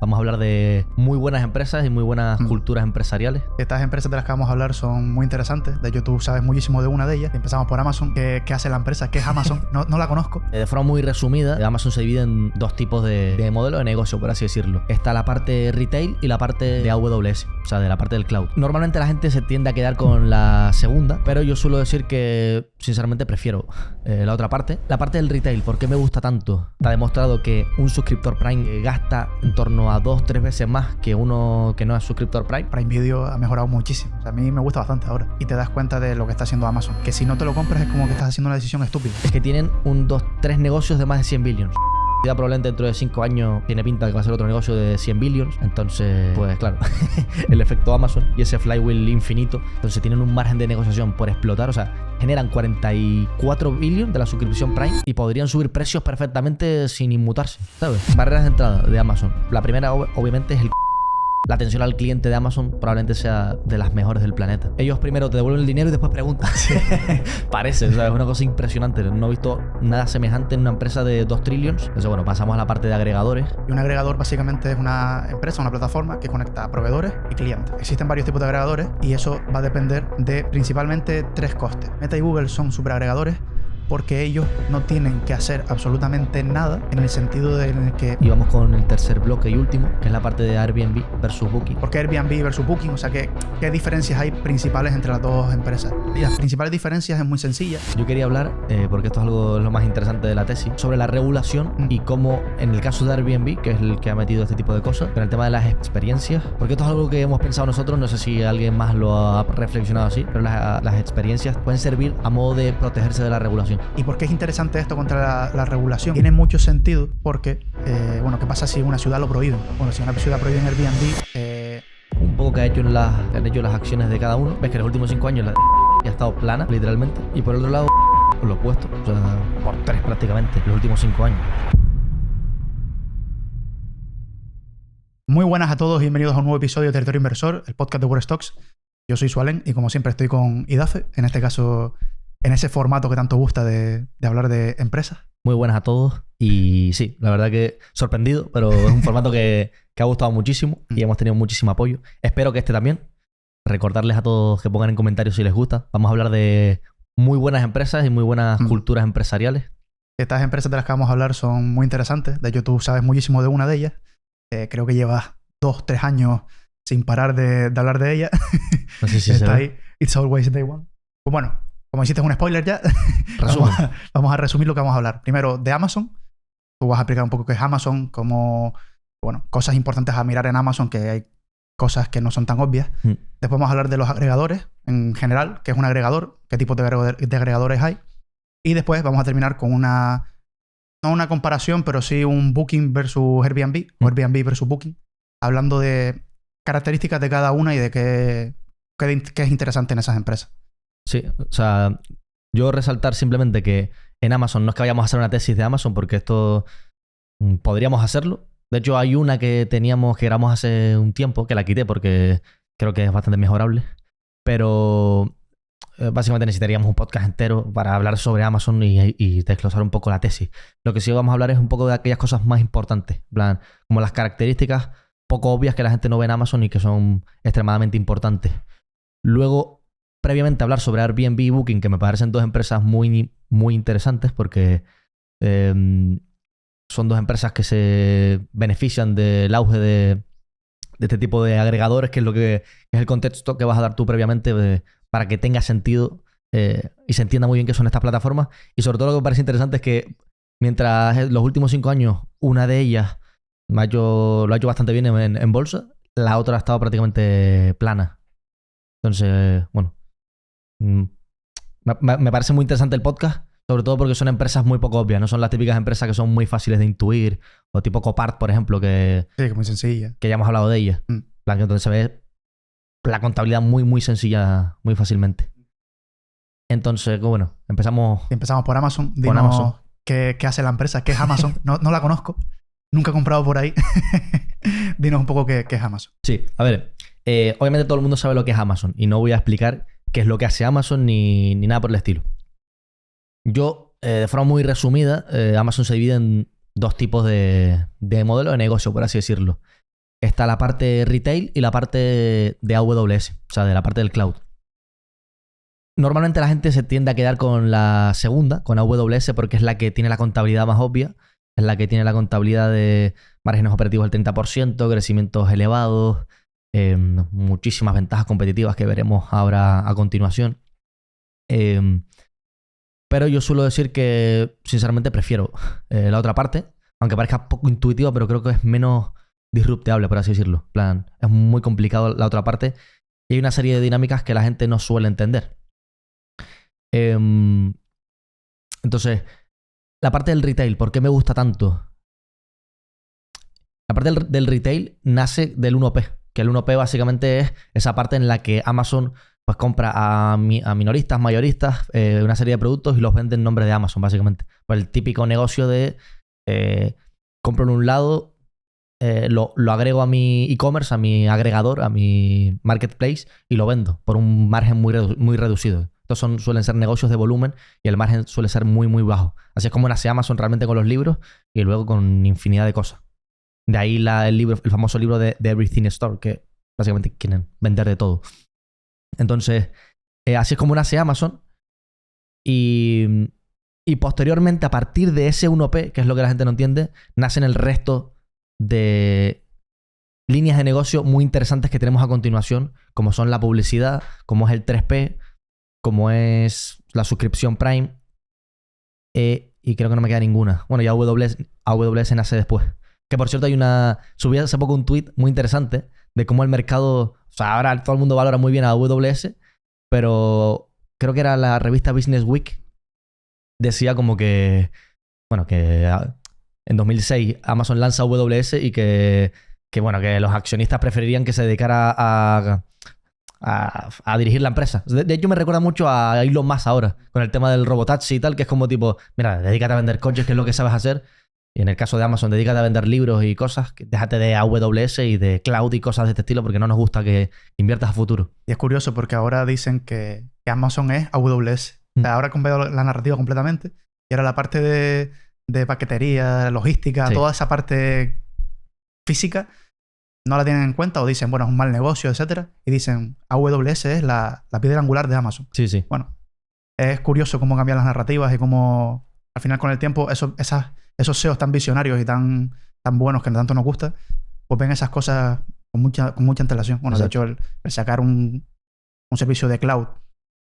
Vamos a hablar de muy buenas empresas y muy buenas culturas empresariales. Estas empresas de las que vamos a hablar son muy interesantes. De hecho, tú sabes muchísimo de una de ellas. Empezamos por Amazon. ¿Qué hace la empresa? ¿Qué es Amazon? No la conozco. De forma muy resumida, Amazon se divide en dos tipos de modelo de negocio, por así decirlo. Está la parte retail y la parte de AWS, o sea, de la parte del cloud. Normalmente la gente se tiende a quedar con la segunda, pero yo suelo decir que, sinceramente, prefiero la otra parte. La parte del retail, ¿por qué me gusta tanto? Está demostrado que un suscriptor Prime gasta en torno a 2-3 veces más que uno que no es suscriptor Prime. Prime Video ha mejorado muchísimo. O sea, a mí me gusta bastante ahora. Y te das cuenta de lo que está haciendo Amazon. Que si no te lo compras es como que estás haciendo una decisión estúpida. Es que tienen 3 negocios de más de 100 billions. Ya probablemente dentro de 5 años tiene pinta de que va a ser otro negocio de 100 billions. Entonces, pues claro, el efecto Amazon y ese flywheel infinito. Entonces tienen un margen de negociación por explotar. O sea, generan 44 billions de la suscripción Prime y podrían subir precios perfectamente sin inmutarse, ¿sabes? Barreras de entrada de Amazon. La primera, obviamente, es la atención al cliente de Amazon probablemente sea de las mejores del planeta. Ellos primero te devuelven el dinero y después preguntan. Parece, o sea, es una cosa impresionante. No he visto nada semejante en una empresa de 2 trillions. Entonces, bueno, pasamos a la parte de agregadores. Y un agregador básicamente es una empresa, una plataforma que conecta a proveedores y clientes. Existen varios tipos de agregadores y eso va a depender de principalmente 3 costes. Meta y Google son superagregadores porque ellos no tienen que hacer absolutamente nada en el sentido en el que... Y vamos con el tercer bloque y último, que es la parte de Airbnb versus Booking. ¿Por qué Airbnb versus Booking? O sea, ¿qué diferencias hay principales entre las dos empresas? Y las principales diferencias es muy sencilla. Yo quería hablar, porque esto es lo más interesante de la tesis, sobre la regulación y cómo, en el caso de Airbnb, que es el que ha metido este tipo de cosas, con el tema de las experiencias, porque esto es algo que hemos pensado nosotros, no sé si alguien más lo ha reflexionado así, pero las experiencias pueden servir a modo de protegerse de la regulación. ¿Y por qué es interesante esto contra la regulación? Tiene mucho sentido porque, ¿qué pasa si en una ciudad lo prohíben? Bueno, si en una ciudad prohíben Airbnb... Un poco que han hecho las acciones de cada uno. Ves que en los últimos 5 años ha estado plana, literalmente. Y por el otro lado, lo opuesto. O sea, por 3 prácticamente, los últimos 5 años. Muy buenas a todos y bienvenidos a un nuevo episodio de Territorio Inversor, el podcast de WordStocks. Yo soy Sualen y como siempre estoy con Idafe, en este caso en ese formato que tanto gusta de hablar de empresas. Muy buenas a todos y sí, la verdad que sorprendido, pero es un formato que ha gustado muchísimo y hemos tenido muchísimo apoyo. Espero que este también. Recordarles a todos que pongan en comentarios si les gusta. Vamos a hablar de muy buenas empresas y muy buenas culturas empresariales. Estas empresas de las que vamos a hablar son muy interesantes. De hecho, tú sabes muchísimo de una de ellas. Creo que llevas 2-3 años sin parar de hablar de ella. No sé si está ahí. It's always day one. Pues bueno, como hiciste un spoiler ya, vamos a resumir lo que vamos a hablar. Primero, de Amazon. Tú vas a explicar un poco qué es Amazon, cosas importantes a mirar en Amazon, que hay cosas que no son tan obvias. Después vamos a hablar de los agregadores en general, qué es un agregador, qué tipo de agregadores hay. Y después vamos a terminar con no una comparación, pero sí un Booking versus Airbnb, o Airbnb versus Booking, hablando de características de cada una y de qué es interesante en esas empresas. Sí, o sea, yo resaltar simplemente que en Amazon no es que vayamos a hacer una tesis de Amazon, porque esto podríamos hacerlo. De hecho, hay una que grabamos hace un tiempo, que la quité porque creo que es bastante mejorable. Pero básicamente necesitaríamos un podcast entero para hablar sobre Amazon y desglosar un poco la tesis. Lo que sí vamos a hablar es un poco de aquellas cosas más importantes, en plan, como las características poco obvias que la gente no ve en Amazon y que son extremadamente importantes. Luego, previamente hablar sobre Airbnb y Booking, que me parecen 2 empresas muy, muy interesantes porque son 2 empresas que se benefician del auge de este tipo de agregadores, que es el contexto que vas a dar tú previamente para que tenga sentido y se entienda muy bien qué son estas plataformas. Y sobre todo lo que me parece interesante es que mientras los últimos 5 años una de ellas lo ha hecho bastante bien en bolsa, la otra ha estado prácticamente plana. Entonces, bueno, me parece muy interesante el podcast, sobre todo porque son empresas muy poco obvias, no son las típicas empresas que son muy fáciles de intuir, o tipo Copart, por ejemplo, que es muy sencilla, que ya hemos hablado de ella. Entonces se ve la contabilidad muy, muy sencilla, muy fácilmente. Entonces, bueno, empezamos por Amazon. Dinos qué hace la empresa, qué es Amazon. No la conozco, nunca he comprado por ahí. Dinos un poco qué es Amazon. Sí, a ver, obviamente todo el mundo sabe lo que es Amazon y no voy a explicar qué es lo que hace Amazon ni nada por el estilo. Yo, de forma muy resumida, Amazon se divide en 2 tipos de modelo de negocio, por así decirlo. está la parte retail y la parte de AWS, o sea, de la parte del cloud. Normalmente la gente se tiende a quedar con la segunda, con AWS, porque es la que tiene la contabilidad más obvia, es la que tiene la contabilidad de márgenes operativos del 30%, crecimientos elevados, muchísimas ventajas competitivas que veremos ahora a continuación. Pero yo suelo decir que, sinceramente, prefiero la otra parte, aunque parezca poco intuitivo, pero creo que es menos disrupteable, por así decirlo. En plan, es muy complicado la otra parte y hay una serie de dinámicas que la gente no suele entender. Entonces, la parte del retail, ¿por qué me gusta tanto? La parte del retail nace del 1P, que el 1P básicamente es esa parte en la que Amazon pues compra a minoristas, mayoristas, una serie de productos y los vende en nombre de Amazon, básicamente. Pues el típico negocio de compro en un lado, lo agrego a mi e-commerce, a mi agregador, a mi marketplace y lo vendo por un margen muy reducido. Estos suelen ser negocios de volumen y el margen suele ser muy, muy bajo. Así es como nace Amazon realmente con los libros y luego con infinidad de cosas. De ahí el famoso libro de Everything Store, que básicamente quieren vender de todo. Entonces, así es como nace Amazon. Y posteriormente, a partir de ese 1P, que es lo que la gente no entiende, nacen el resto de líneas de negocio muy interesantes que tenemos a continuación, como son la publicidad, como es el 3P, como es la suscripción Prime, y creo que no me queda ninguna. Bueno, y AWS nace después. Que por cierto subí hace poco un tweet muy interesante de cómo el mercado, o sea, ahora todo el mundo valora muy bien a AWS, pero creo que era la revista Business Week, decía como que, bueno, que en 2006 Amazon lanza AWS y que los accionistas preferirían que se dedicara a dirigir la empresa. De hecho, me recuerda mucho a Elon Musk ahora, con el tema del robotaxi y tal, que es como tipo, mira, dedícate a vender coches, que es lo que sabes hacer. Y en el caso de Amazon, dedícate a vender libros y cosas. Déjate de AWS y de cloud y cosas de este estilo porque no nos gusta que inviertas a futuro. Y es curioso porque ahora dicen que Amazon es AWS. O sea, ahora han cambiado la narrativa completamente. Y ahora la parte de paquetería, logística, toda esa parte física, no la tienen en cuenta o dicen, bueno, es un mal negocio, etcétera. Y dicen, AWS es la piedra angular de Amazon. Sí, sí. Bueno, es curioso cómo cambian las narrativas y cómo al final con el tiempo esos SEOs tan visionarios y tan buenos que tanto nos gusta, pues ven esas cosas con mucha antelación. Bueno, exacto. De hecho, el sacar un servicio de cloud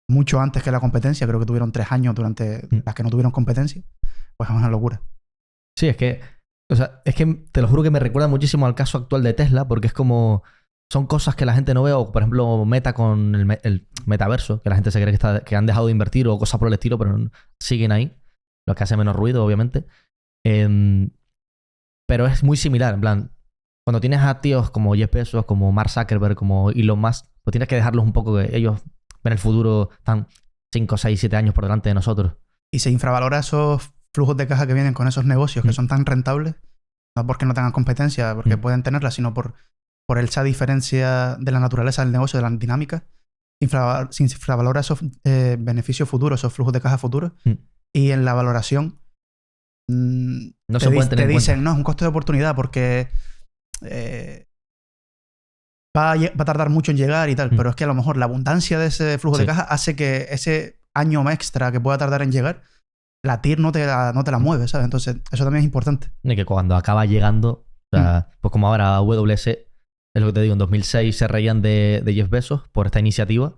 mucho antes que la competencia, creo que tuvieron 3 años durante las que no tuvieron competencia, pues es una locura. Sí, es que te lo juro que me recuerda muchísimo al caso actual de Tesla, porque es como, son cosas que la gente no ve, o por ejemplo Meta con el metaverso, que la gente se cree que han dejado de invertir o cosas por el estilo, pero siguen ahí, lo que hace menos ruido, obviamente. Pero es muy similar, en plan, cuando tienes a tíos como Jeff Bezos, como Mark Zuckerberg, como Elon Musk, pues tienes que dejarlos un poco, que ellos ven el futuro, están 5, 6, 7 años por delante de nosotros. Y se infravalora esos flujos de caja que vienen con esos negocios que son tan rentables, no porque no tengan competencia, porque pueden tenerla, sino por esa diferencia de la naturaleza del negocio, de la dinámica. Se infravalora esos beneficios futuros, esos flujos de caja futuros, y en la valoración no se pueden tener en cuenta. Dicen, no, es un costo de oportunidad porque va a tardar mucho en llegar y tal, pero es que a lo mejor la abundancia de ese flujo de caja hace que ese año extra que pueda tardar en llegar, la TIR no te la mueve, ¿sabes? Entonces, eso también es importante. Y que cuando acaba llegando, o sea, pues como ahora AWS, es lo que te digo, en 2006 se reían de Jeff Bezos por esta iniciativa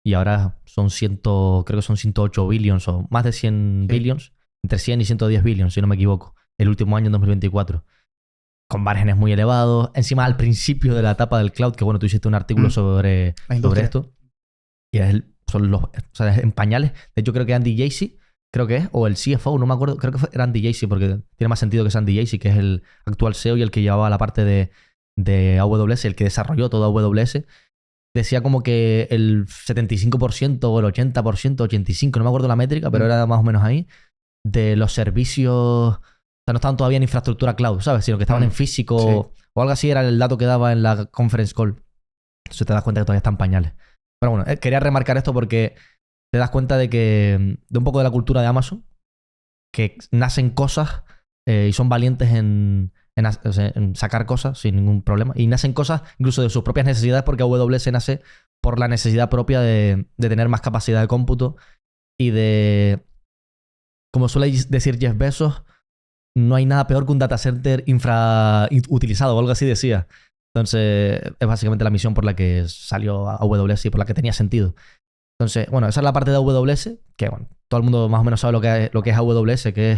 y ahora creo que son 108 billions o más de 100 billions, entre 100 y 110 billions, si no me equivoco, el último año en 2024. Con márgenes muy elevados. Encima, al principio de la etapa del cloud, que bueno, tú hiciste un artículo sobre esto. Y es en pañales. De hecho, creo que Andy Jassy, o el CFO, no me acuerdo, creo que era Andy Jassy, porque tiene más sentido que es Andy Jassy, que es el actual CEO y el que llevaba la parte de AWS, el que desarrolló todo AWS. Decía como que el 75% o el 80%, 85%, no me acuerdo la métrica, pero era más o menos ahí, de los servicios, o sea, no estaban todavía en infraestructura cloud, ¿sabes? Sino que estaban en físico o algo así, era el dato que daba en la conference call. Entonces te das cuenta que todavía están pañales. Pero bueno, quería remarcar esto porque te das cuenta de un poco de la cultura de Amazon, que nacen cosas y son valientes en en sacar cosas sin ningún problema. Y nacen cosas incluso de sus propias necesidades, porque AWS nace por la necesidad propia de tener más capacidad de cómputo y de, como suele decir Jeff Bezos, no hay nada peor que un data center infrautilizado o algo así decía. Entonces, es básicamente la misión por la que salió AWS y por la que tenía sentido. Entonces, bueno, esa es la parte de AWS, que bueno, todo el mundo más o menos sabe lo que es AWS, que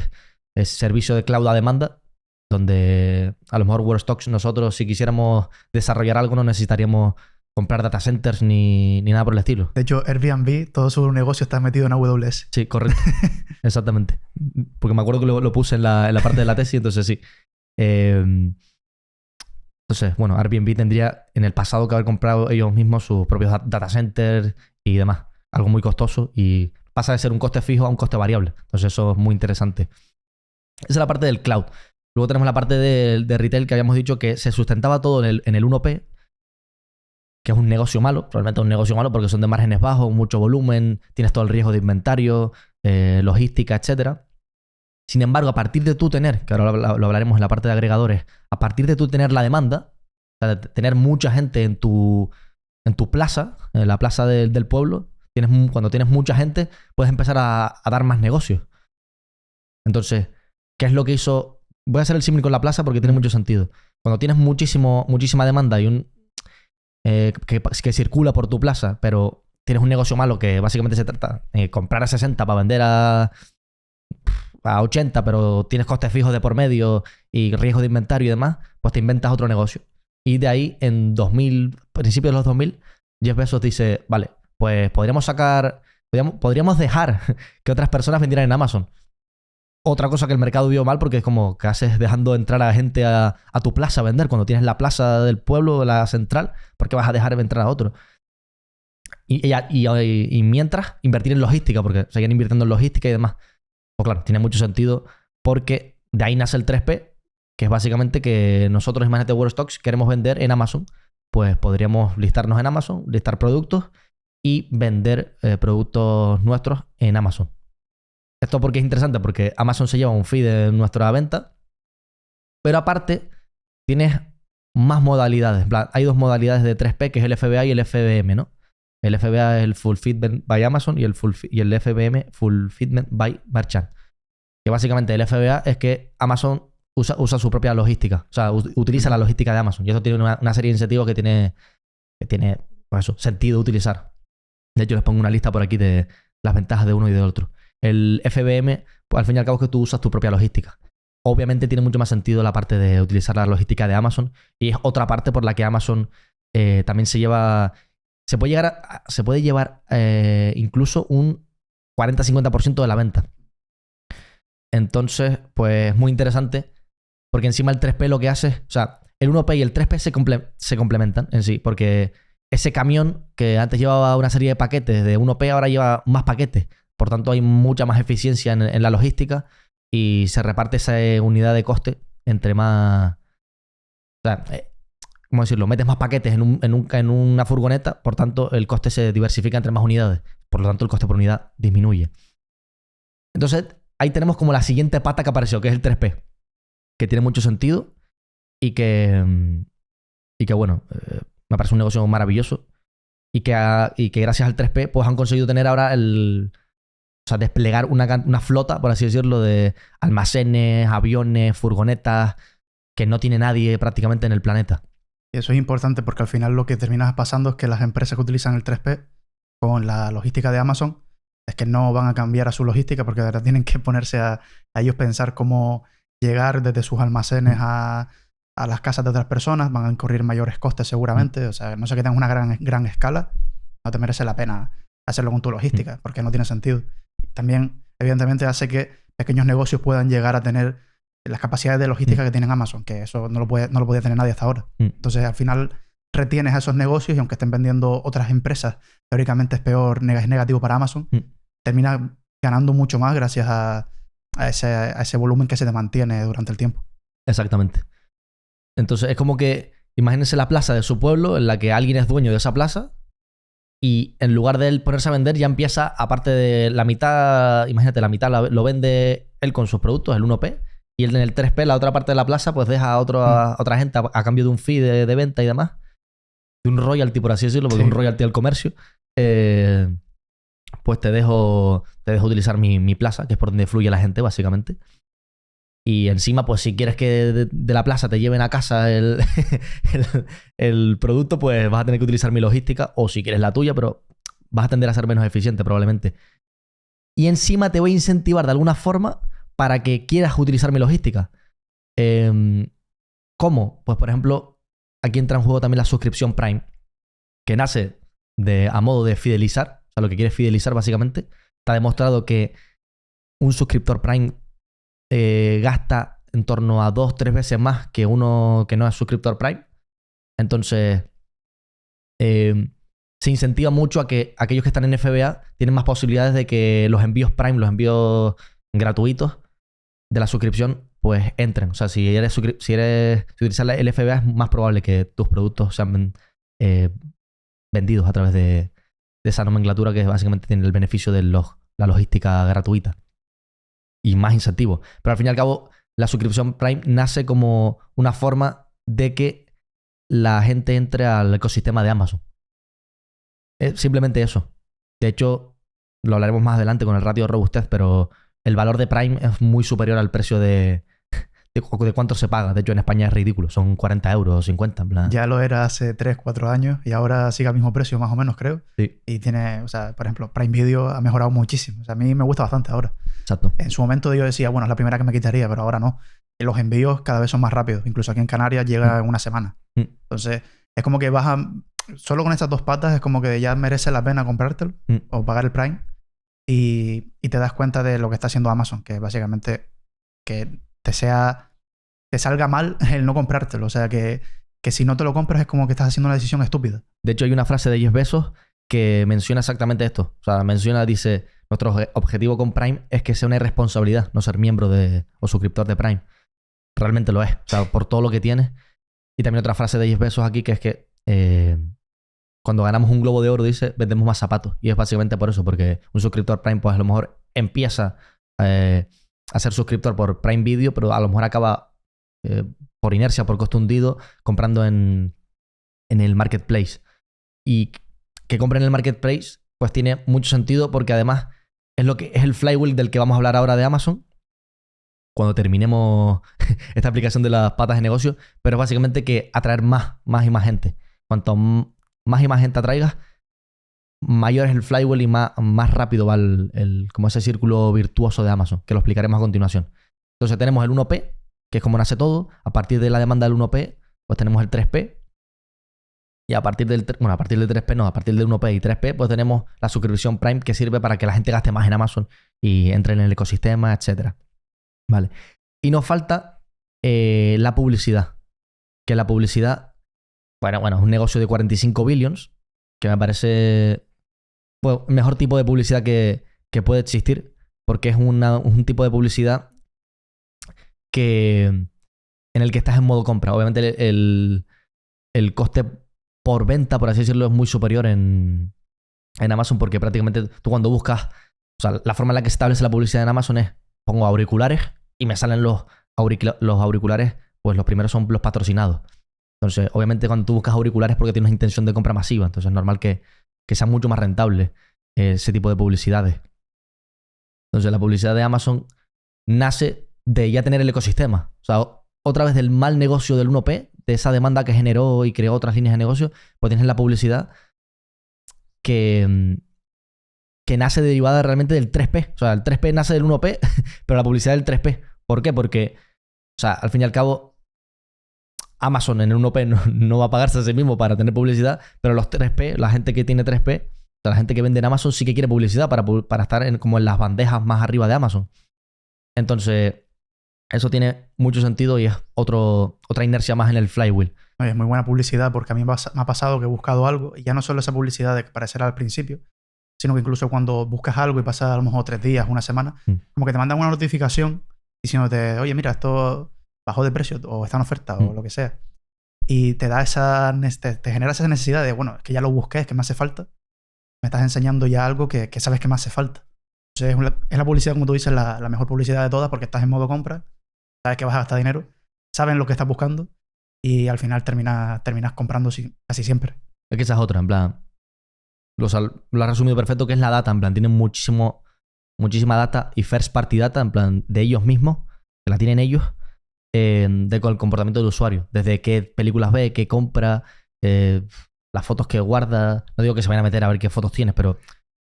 es servicio de cloud a demanda, donde a lo mejor WordStocks nosotros, si quisiéramos desarrollar algo, no necesitaríamos comprar data centers ni nada por el estilo. De hecho, Airbnb, todo su negocio está metido en AWS. Sí, correcto. Exactamente. Porque me acuerdo que lo puse en la parte de la tesis, entonces sí. Entonces, bueno, Airbnb tendría en el pasado que haber comprado ellos mismos sus propios data centers y demás. Algo muy costoso y pasa de ser un coste fijo a un coste variable. Entonces eso es muy interesante. Esa es la parte del cloud. Luego tenemos la parte de retail que habíamos dicho que se sustentaba todo en el 1P, que es un negocio malo, probablemente un negocio malo porque son de márgenes bajos, mucho volumen, tienes todo el riesgo de inventario, logística, etc. Sin embargo, a partir de tú tener, que ahora lo hablaremos en la parte de agregadores, a partir de tú tener la demanda, o sea, de tener mucha gente en tu plaza, en la plaza del pueblo, cuando tienes mucha gente, puedes empezar a dar más negocios. Entonces, ¿qué es lo que hizo? Voy a hacer el símil con la plaza porque tiene mucho sentido. Cuando tienes muchísima demanda y que circula por tu plaza, pero tienes un negocio malo que básicamente se trata de comprar a 60 para vender a 80, pero tienes costes fijos de por medio y riesgo de inventario y demás, pues te inventas otro negocio. Y de ahí, en principios de los 2000, Jeff Bezos dice, vale, pues podríamos dejar que otras personas vendieran en Amazon. Otra cosa que el mercado vio mal, porque es como que haces dejando entrar a gente a tu plaza a vender cuando tienes la plaza del pueblo, la central, ¿por qué vas a dejar entrar a otro? Y mientras, invertir en logística, porque seguían invirtiendo en logística y demás. Pues claro, tiene mucho sentido porque de ahí nace el 3P, que es básicamente que nosotros, imagínate, WordStocks, queremos vender en Amazon, pues podríamos listarnos en Amazon, listar productos y vender productos nuestros en Amazon. Esto porque es interesante, porque Amazon se lleva un fee de nuestra venta, pero aparte tienes más modalidades. Hay dos modalidades de 3P, que es el FBA y el FBM, ¿no? El FBA es el Fulfillment by Amazon y el FBM, Fulfillment by Merchant. Que básicamente el FBA es que Amazon usa su propia logística. O sea, utiliza la logística de Amazon. Y eso tiene una serie de incentivos que tiene pues eso, sentido utilizar. De hecho, les pongo una lista por aquí de las ventajas de uno y del otro. El FBM, pues al fin y al cabo es que tú usas tu propia logística. Obviamente tiene mucho más sentido la parte de utilizar la logística de Amazon y es otra parte por la que Amazon también se lleva... Se puede llevar incluso un 40-50% de la venta. Entonces, pues muy interesante porque encima el 3P lo que hace... O sea, el 1P y el 3P se complementan en sí porque ese camión que antes llevaba una serie de paquetes de 1P ahora lleva más paquetes. Por tanto, hay mucha más eficiencia en la logística y se reparte esa unidad de coste entre más... O sea, ¿cómo decirlo? Metes más paquetes en una furgoneta, por tanto, el coste se diversifica entre más unidades. Por lo tanto, el coste por unidad disminuye. Entonces, ahí tenemos como la siguiente pata que apareció, que es el 3P, que tiene mucho sentido y que bueno, me parece un negocio maravilloso y que gracias al 3P pues han conseguido tener ahora o sea, desplegar una flota, por así decirlo, de almacenes, aviones, furgonetas, que no tiene nadie prácticamente en el planeta. Y eso es importante porque al final lo que termina pasando es que las empresas que utilizan el 3P con la logística de Amazon es que no van a cambiar a su logística porque ahora tienen que ponerse a ellos pensar cómo llegar desde sus almacenes a las casas de otras personas, van a incurrir mayores costes seguramente. O sea, no sé que tengas una gran escala, no te merece la pena hacerlo con tu logística porque no tiene sentido. También, evidentemente, hace que pequeños negocios puedan llegar a tener las capacidades de logística que tiene Amazon, que eso no lo podía tener nadie hasta ahora. Entonces, al final, retienes a esos negocios y aunque estén vendiendo otras empresas, teóricamente es negativo para Amazon, termina ganando mucho más gracias a ese volumen que se te mantiene durante el tiempo. Exactamente. Entonces, es como que, imagínense la plaza de su pueblo en la que alguien es dueño de esa plaza y en lugar de él ponerse a vender, ya empieza, aparte de la mitad, imagínate, la mitad lo vende él con sus productos, el 1P, Y en el 3P, la otra parte de la plaza, pues deja a otra gente a cambio de un fee de venta y demás. De un royalty, por así decirlo, porque es un royalty al comercio. Pues te dejo utilizar mi plaza, que es por donde fluye la gente, básicamente. Y encima, pues si quieres que de la plaza te lleven a casa el producto, pues vas a tener que utilizar mi logística, o si quieres la tuya, pero vas a tender a ser menos eficiente probablemente. Y encima te voy a incentivar de alguna forma para que quieras utilizar mi logística. ¿Cómo? Pues por ejemplo, aquí entra en juego también la suscripción Prime, que nace a modo de fidelizar. O sea, lo que quiere es fidelizar básicamente. Está demostrado que un suscriptor Prime gasta en torno a 2-3 veces más que uno que no es suscriptor Prime. Entonces, se incentiva mucho a que aquellos que están en FBA tienen más posibilidades de que los envíos Prime, los envíos gratuitos de la suscripción, pues entren. O sea, si utilizas el FBA, es más probable que tus productos sean vendidos a través de esa nomenclatura que básicamente tiene el beneficio de la logística gratuita y más incentivo. Pero al fin y al cabo, la suscripción Prime nace como una forma de que la gente entre al ecosistema de Amazon. Es simplemente eso. De hecho, lo hablaremos más adelante con el ratio de robustez, pero el valor de Prime es muy superior al precio de cuánto se paga. De hecho, en España es ridículo. Son 40 euros o 50, en plan. Ya lo era hace 3-4 años y ahora sigue al mismo precio, más o menos, creo. Sí. Y tiene, o sea, por ejemplo, Prime Video ha mejorado muchísimo. O sea, a mí me gusta bastante ahora. Exacto. En su momento yo decía, bueno, es la primera que me quitaría, pero ahora no. Y los envíos cada vez son más rápidos. Incluso aquí en Canarias llega en una semana. Entonces, es como que solo con estas dos patas es como que ya merece la pena comprártelo o pagar el Prime. Y te das cuenta de lo que está haciendo Amazon, que básicamente que te salga mal el no comprártelo. O sea, que si no te lo compras es como que estás haciendo una decisión estúpida. De hecho, hay una frase de Jeff Bezos que menciona exactamente esto. O sea, dice, nuestro objetivo con Prime es que sea una irresponsabilidad no ser miembro o suscriptor de Prime. Realmente lo es. O sea, por todo lo que tiene. Y también otra frase de Jeff Bezos aquí, que es que cuando ganamos un Globo de Oro, dice, vendemos más zapatos. Y es básicamente por eso, porque un suscriptor Prime, pues a lo mejor empieza a ser suscriptor por Prime Video, pero a lo mejor acaba por inercia, por costo hundido, comprando en el Marketplace. Y que compren en el Marketplace, pues tiene mucho sentido, porque además es el flywheel del que vamos a hablar ahora de Amazon, cuando terminemos esta aplicación de las patas de negocio, pero es básicamente que atraer más y más gente. Cuanto más y más gente atraigas, mayor es el flywheel y más rápido va como ese círculo virtuoso de Amazon, que lo explicaremos a continuación. Entonces tenemos el 1P, que es como nace todo. A partir de la demanda del 1P, pues tenemos el 3P. Y a partir del 3P, no, a partir del 1P y 3P, pues tenemos la suscripción Prime, que sirve para que la gente gaste más en Amazon y entre en el ecosistema, etc. Vale. Y nos falta la publicidad. Que la publicidad, bueno, es un negocio de 45 billions, que me parece el mejor tipo de publicidad que puede existir, porque es un tipo de publicidad en el que estás en modo compra. Obviamente el coste por venta, por así decirlo, es muy superior en Amazon, porque prácticamente tú cuando buscas, o sea, la forma en la que se establece la publicidad en Amazon es, pongo auriculares y me salen los auriculares, pues los primeros son los patrocinados. Entonces, obviamente cuando tú buscas auriculares es porque tienes una intención de compra masiva, entonces es normal que sea mucho más rentable ese tipo de publicidades. Entonces la publicidad de Amazon nace de ya tener el ecosistema. O sea, otra vez del mal negocio del 1P, de esa demanda que generó y creó otras líneas de negocio, pues tienes la publicidad que nace derivada realmente del 3P. O sea, el 3P nace del 1P, pero la publicidad del 3P. ¿Por qué? Porque, o sea, al fin y al cabo, Amazon en el 1P no va a pagarse a sí mismo para tener publicidad, pero los 3P, la gente que tiene 3P, o sea, la gente que vende en Amazon sí que quiere publicidad para estar como en las bandejas más arriba de Amazon. Entonces, eso tiene mucho sentido y es otra inercia más en el flywheel. Oye, es muy buena publicidad, porque a mí me ha pasado que he buscado algo y ya no solo esa publicidad de que parecerá al principio, sino que incluso cuando buscas algo y pasa a lo mejor 3 días, una semana, como que te mandan una notificación diciéndote, oye, mira, esto bajó de precio o está en oferta o lo que sea. Y te da te genera esa necesidad de, bueno, es que ya lo busqué, es que me hace falta. Me estás enseñando ya algo que sabes que me hace falta. Entonces es la publicidad, como tú dices, la mejor publicidad de todas, porque estás en modo compra, sabes que vas a gastar dinero, saben lo que estás buscando y al final terminas comprando casi siempre. Es que esa es otra, en plan. Lo has resumido perfecto, que es la data, en plan. Tienen muchísima data y first party data, en plan, de ellos mismos, que la tienen ellos, de con el comportamiento del usuario. Desde qué películas ve, qué compra, las fotos que guarda. No digo que se vayan a meter a ver qué fotos tienes, pero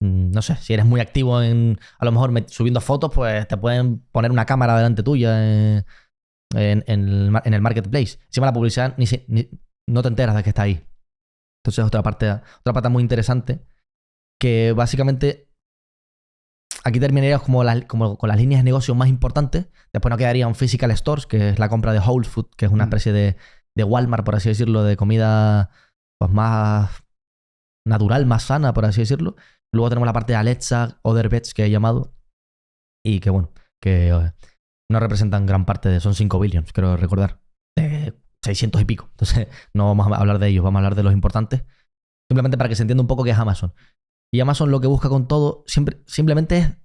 no sé, si eres muy activo a lo mejor subiendo fotos, pues te pueden poner una cámara delante tuya en el marketplace. Encima la publicidad no te enteras de que está ahí. Entonces otra parte muy interesante, que básicamente aquí terminaríamos como con las líneas de negocio más importantes. Después nos quedarían physical stores, que es la compra de Whole Food, que es una especie de Walmart, por así decirlo, de comida pues más natural, más sana, por así decirlo. Luego tenemos la parte de Alexa, Other Bets, que he llamado, y que bueno, que no representan gran parte son 5 billions, creo recordar, de 600 y pico. Entonces no vamos a hablar de ellos, vamos a hablar de los importantes, simplemente para que se entienda un poco qué es Amazon. Y Amazon lo que busca con todo simplemente es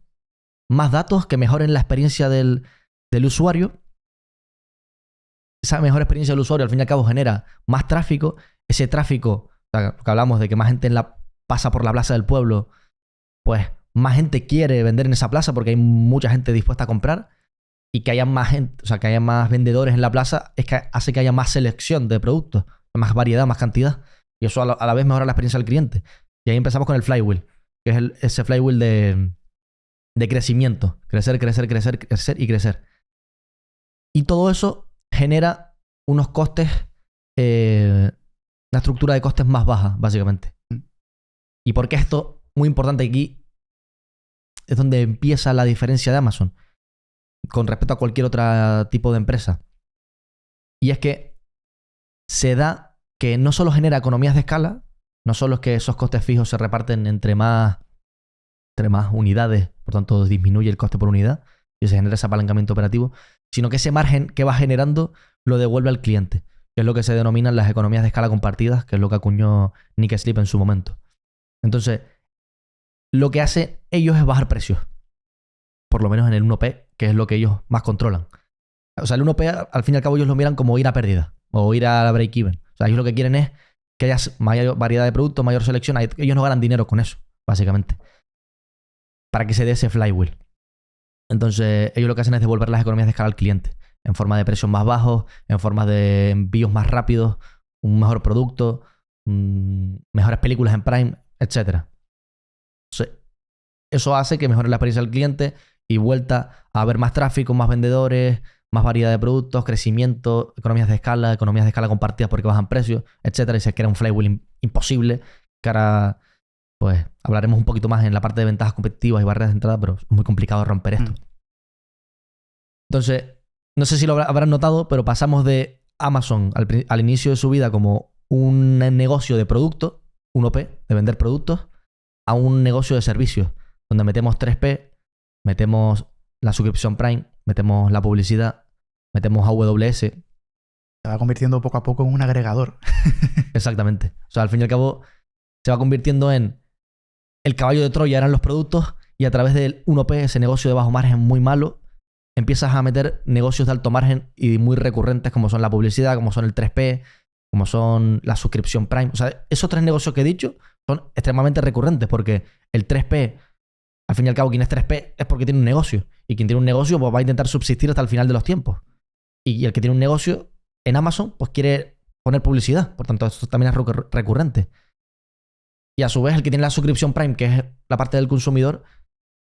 más datos que mejoren la experiencia del usuario. Esa mejor experiencia del usuario al fin y al cabo genera más tráfico. Ese tráfico, o sea, que hablamos de que más gente pasa por la plaza del pueblo, pues más gente quiere vender en esa plaza porque hay mucha gente dispuesta a comprar. Y que haya más gente, o sea, que haya más vendedores en la plaza, es que hace que haya más selección de productos, más variedad, más cantidad. Y eso a la vez mejora la experiencia del cliente. Y ahí empezamos con el flywheel, que es ese flywheel de crecimiento. Crecer, crecer, crecer, crecer y crecer. Y todo eso genera unos costes, una estructura de costes más baja, básicamente. ¿Y por qué esto? Muy importante aquí, es donde empieza la diferencia de Amazon con respecto a cualquier otro tipo de empresa. Y es que se da que no solo genera economías de escala, no solo es que esos costes fijos se reparten entre más unidades, por tanto disminuye el coste por unidad y se genera ese apalancamiento operativo, sino que ese margen que va generando lo devuelve al cliente, que es lo que se denominan las economías de escala compartidas, que es lo que acuñó Nick Sleep en su momento. Entonces, lo que hace ellos es bajar precios, por lo menos en el 1P, que es lo que ellos más controlan. O sea, el 1P, al fin y al cabo, ellos lo miran como ir a pérdida o ir a break-even. O sea, ellos lo que quieren es que haya mayor variedad de productos, mayor selección. Ellos no ganan dinero con eso, básicamente, para que se dé ese flywheel. Entonces, ellos lo que hacen es devolver las economías de escala al cliente, en forma de precios más bajos, en forma de envíos más rápidos, un mejor producto, mejores películas en Prime, etc. Entonces, eso hace que mejore la experiencia del cliente y vuelta a haber más tráfico, más vendedores, más variedad de productos, crecimiento, economías de escala compartidas porque bajan precios, etc. Y se crea un flywheel imposible, que ahora pues hablaremos un poquito más en la parte de ventajas competitivas y barreras de entrada, pero es muy complicado romper esto. Entonces, no sé si lo habrán notado, pero pasamos de Amazon al inicio de su vida como un negocio de productos, 1P, de vender productos, a un negocio de servicios, donde metemos 3P, metemos la suscripción Prime, metemos la publicidad, metemos AWS. Se va convirtiendo poco a poco en un agregador. Exactamente. O sea, al fin y al cabo, se va convirtiendo en el caballo de Troya eran los productos y a través del 1P, ese negocio de bajo margen muy malo, empiezas a meter negocios de alto margen y muy recurrentes como son la publicidad, como son el 3P, como son la suscripción Prime. O sea, esos tres negocios que he dicho son extremadamente recurrentes porque el 3P, al fin y al cabo, quien es 3P es porque tiene un negocio. Y quien tiene un negocio pues va a intentar subsistir hasta el final de los tiempos. Y el que tiene un negocio en Amazon pues quiere poner publicidad. Por tanto, esto también es recurrente. Y a su vez, el que tiene la suscripción Prime, que es la parte del consumidor,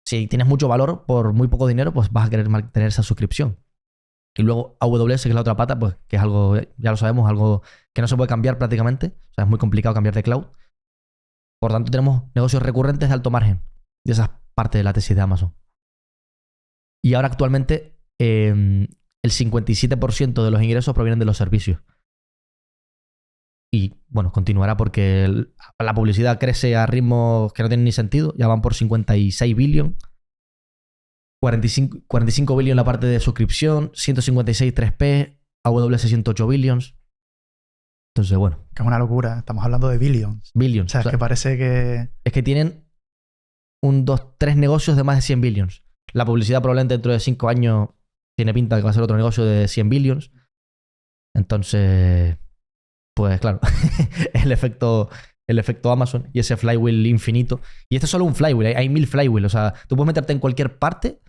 si tienes mucho valor por muy poco dinero, pues vas a querer mantener esa suscripción. Y luego AWS, que es la otra pata, pues que es algo, ya lo sabemos, algo que no se puede cambiar prácticamente. O sea, es muy complicado cambiar de cloud. Por tanto, tenemos negocios recurrentes de alto margen. Y esa es parte de la tesis de Amazon. Y ahora actualmente el 57% de los ingresos provienen de los servicios. Y bueno, continuará porque la publicidad crece a ritmos que no tienen ni sentido. Ya van por 56 billion. 45 billion la parte de suscripción. 156 3P. AWS 108 billions. Entonces, bueno. Que es una locura. Estamos hablando de billions. Billions. O sea, es que parece que... Es que tienen 3 negocios de más de 100 billions. La publicidad probablemente dentro de 5 años tiene pinta de que va a ser otro negocio de 100 billions. Entonces, pues claro, el efecto Amazon y ese flywheel infinito. Y este es solo un flywheel, hay 1000 flywheels. O sea, tú puedes meterte en cualquier parte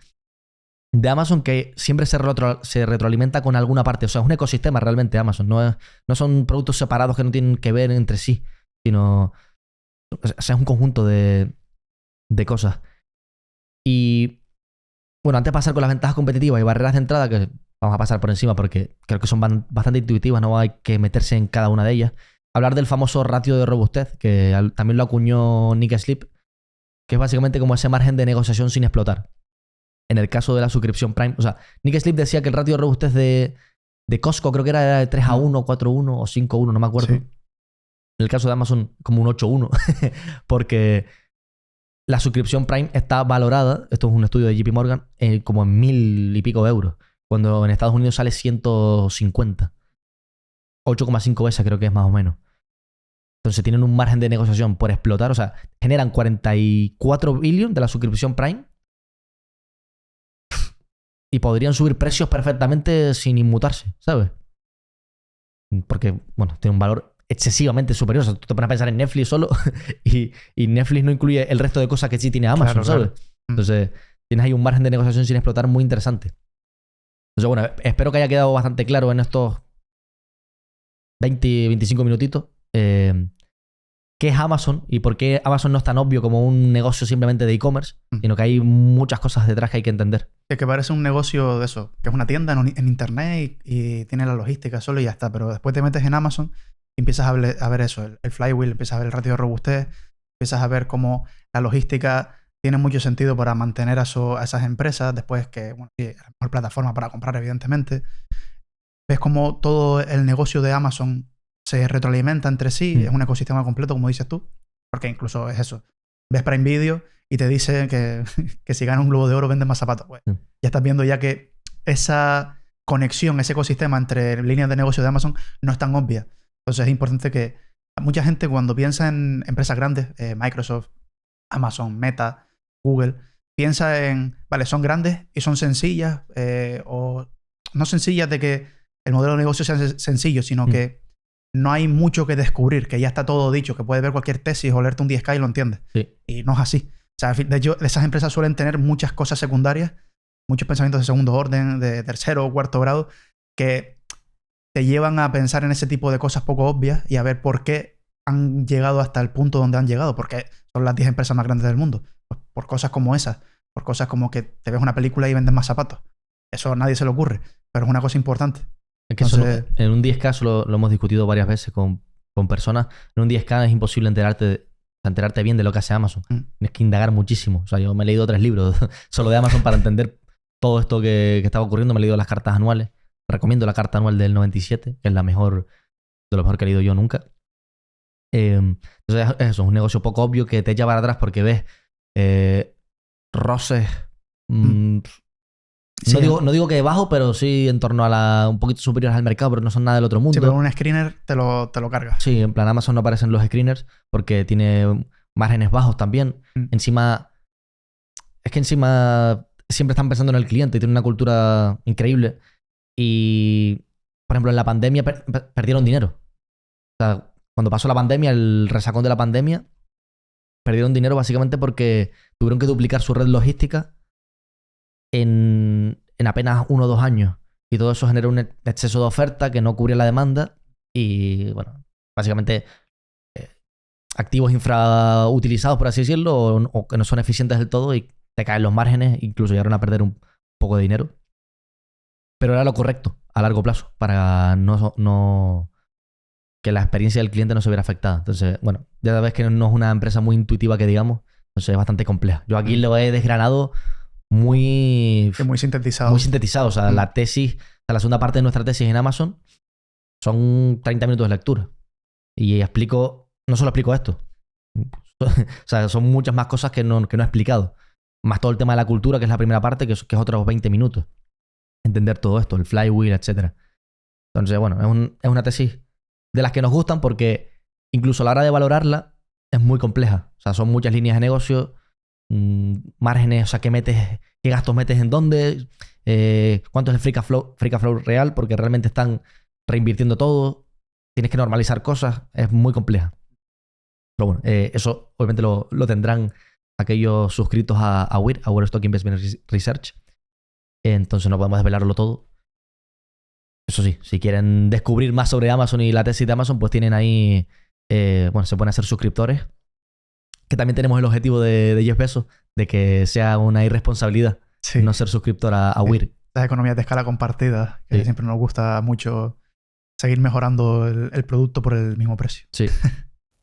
de Amazon que siempre se retroalimenta con alguna parte. O sea, es un ecosistema realmente Amazon. No son productos separados que no tienen que ver entre sí, sino... O sea, es un conjunto de cosas. Y bueno, antes de pasar con las ventajas competitivas y barreras de entrada, que vamos a pasar por encima porque creo que son bastante intuitivas, no hay que meterse en cada una de ellas. Hablar del famoso ratio de robustez, que también lo acuñó Nick Sleep, que es básicamente como ese margen de negociación sin explotar. En el caso de la suscripción Prime, o sea, Nick Sleep decía que el ratio de robustez de Costco creo que era de 3-1, 4-1 o 5-1, no me acuerdo. Sí. En el caso de Amazon, como un 8-1, porque la suscripción Prime está valorada, esto es un estudio de JP Morgan, como en 1000 y pico de euros, cuando en Estados Unidos sale 150. 8,5 veces creo que es más o menos. Entonces tienen un margen de negociación por explotar, o sea, generan 44 billion de la suscripción Prime y podrían subir precios perfectamente sin inmutarse, ¿sabes? Porque, bueno, tiene un valor excesivamente superior. O sea, tú te pones a pensar en Netflix solo y Netflix no incluye el resto de cosas que sí tiene Amazon, claro, ¿sabes? Claro. Entonces, tienes ahí un margen de negociación sin explotar muy interesante. Entonces, bueno, espero que haya quedado bastante claro en estos 20-25 minutitos qué es Amazon y por qué Amazon no es tan obvio como un negocio simplemente de e-commerce, sino que hay muchas cosas detrás que hay que entender. Es que parece un negocio de eso, que es una tienda en internet y tiene la logística solo y ya está, pero después te metes en Amazon y empiezas a ver eso, el flywheel, empiezas a ver el ratio de robustez, empiezas a ver cómo la logística tiene mucho sentido para mantener a esas empresas, después que, bueno, sí, es la mejor plataforma para comprar, evidentemente. Ves cómo todo el negocio de Amazon se retroalimenta entre sí, es un ecosistema completo, como dices tú, porque incluso es eso. Ves Prime Video y te dice que si ganas un Globo de Oro vendes más zapatos. Pues, ya estás viendo ya que esa conexión, ese ecosistema entre líneas de negocio de Amazon no es tan obvia. Entonces es importante que mucha gente cuando piensa en empresas grandes, Microsoft, Amazon, Meta, Google, piensa en, vale, son grandes y son sencillas, o no sencillas de que el modelo de negocio sea sencillo, sino que no hay mucho que descubrir, que ya está todo dicho, que puedes ver cualquier tesis o leerte un 10K y lo entiendes. Sí. Y no es así. O sea, de hecho, esas empresas suelen tener muchas cosas secundarias, muchos pensamientos de segundo orden, de tercero o cuarto grado, que te llevan a pensar en ese tipo de cosas poco obvias y a ver por qué han llegado hasta el punto donde han llegado, porque son las 10 empresas más grandes del mundo. Pues por cosas como esas, por cosas como que te ves una película y vendes más zapatos. Eso a nadie se le ocurre, pero es una cosa importante. Es que entonces, en un 10K lo hemos discutido varias veces con personas. En un 10K es imposible enterarte bien de lo que hace Amazon. Tienes que indagar muchísimo. O sea, yo me he leído 3 libros solo de Amazon para entender todo esto que estaba ocurriendo. Me he leído las cartas anuales. Recomiendo la carta anual del 97, que es de lo mejor que he leído yo nunca. Entonces, eso es un negocio poco obvio que te echa para atrás porque ves roces. Sí, no digo que bajo, pero sí en torno a un poquito superiores al mercado, pero no son nada del otro mundo. Sí, pero un screener te lo carga. Sí, en plan Amazon no aparecen los screeners porque tiene márgenes bajos también. Encima siempre están pensando en el cliente y tiene una cultura increíble. Y, por ejemplo, en la pandemia perdieron dinero. O sea, cuando pasó la pandemia, el resacón de la pandemia, perdieron dinero básicamente porque tuvieron que duplicar su red logística en apenas 1 o 2 años. Y todo eso generó un exceso de oferta que no cubría la demanda. Y, bueno, básicamente activos infrautilizados, por así decirlo, o que no son eficientes del todo y te caen los márgenes, incluso llegaron a perder un poco de dinero. Pero era lo correcto a largo plazo para no que la experiencia del cliente no se viera afectada. Entonces, bueno, ya ves que no es una empresa muy intuitiva que digamos, entonces es bastante compleja. Yo aquí lo he desgranado muy sintetizado. Muy sintetizado. O sea, la segunda parte de nuestra tesis en Amazon son 30 minutos de lectura. Y no solo explico esto. O sea, son muchas más cosas que no he explicado. Más todo el tema de la cultura, que es la primera parte, que es otros 20 minutos. Entender todo esto, el flywheel, etc. Entonces, bueno, es una tesis de las que nos gustan porque incluso a la hora de valorarla es muy compleja. O sea, son muchas líneas de negocio, márgenes, o sea, qué metes qué gastos metes en dónde, cuánto es el free cash flow real, porque realmente están reinvirtiendo todo. Tienes que normalizar cosas. Es muy compleja. Pero bueno, eso obviamente lo tendrán aquellos suscritos a WIR, a World Stock Investment Research. Entonces no podemos desvelarlo todo. Eso sí, si quieren descubrir más sobre Amazon y la tesis de Amazon, pues tienen ahí, bueno, se pueden hacer suscriptores. Que también tenemos el objetivo de Jeff Bezos, de que sea una irresponsabilidad no ser suscriptor a WIR. Las economías de escala compartida, que siempre nos gusta mucho seguir mejorando el producto por el mismo precio. Sí.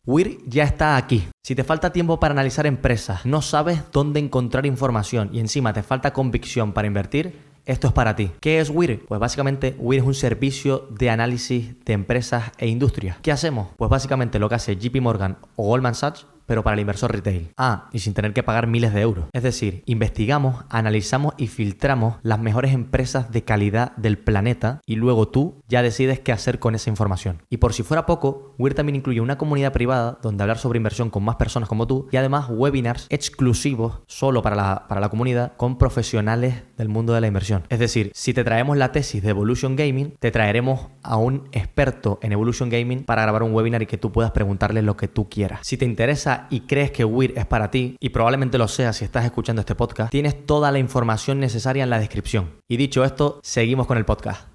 WIR ya está aquí. Si te falta tiempo para analizar empresas, no sabes dónde encontrar información y encima te falta convicción para invertir, esto es para ti. ¿Qué es WIR? Pues básicamente WIR es un servicio de análisis de empresas e industrias. ¿Qué hacemos? Pues básicamente lo que hace JP Morgan o Goldman Sachs, pero para el inversor retail. Y sin tener que pagar miles de euros. Es decir, investigamos, analizamos y filtramos las mejores empresas de calidad del planeta y luego tú ya decides qué hacer con esa información. Y por si fuera poco, WIR también incluye una comunidad privada donde hablar sobre inversión con más personas como tú y además webinars exclusivos solo para la comunidad con profesionales del mundo de la inversión. Es decir, si te traemos la tesis de Evolution Gaming, te traeremos a un experto en Evolution Gaming para grabar un webinar y que tú puedas preguntarle lo que tú quieras. Si te interesa y crees que WIR es para ti, y probablemente lo sea si estás escuchando este podcast, tienes toda la información necesaria en la descripción. Y dicho esto, seguimos con el podcast.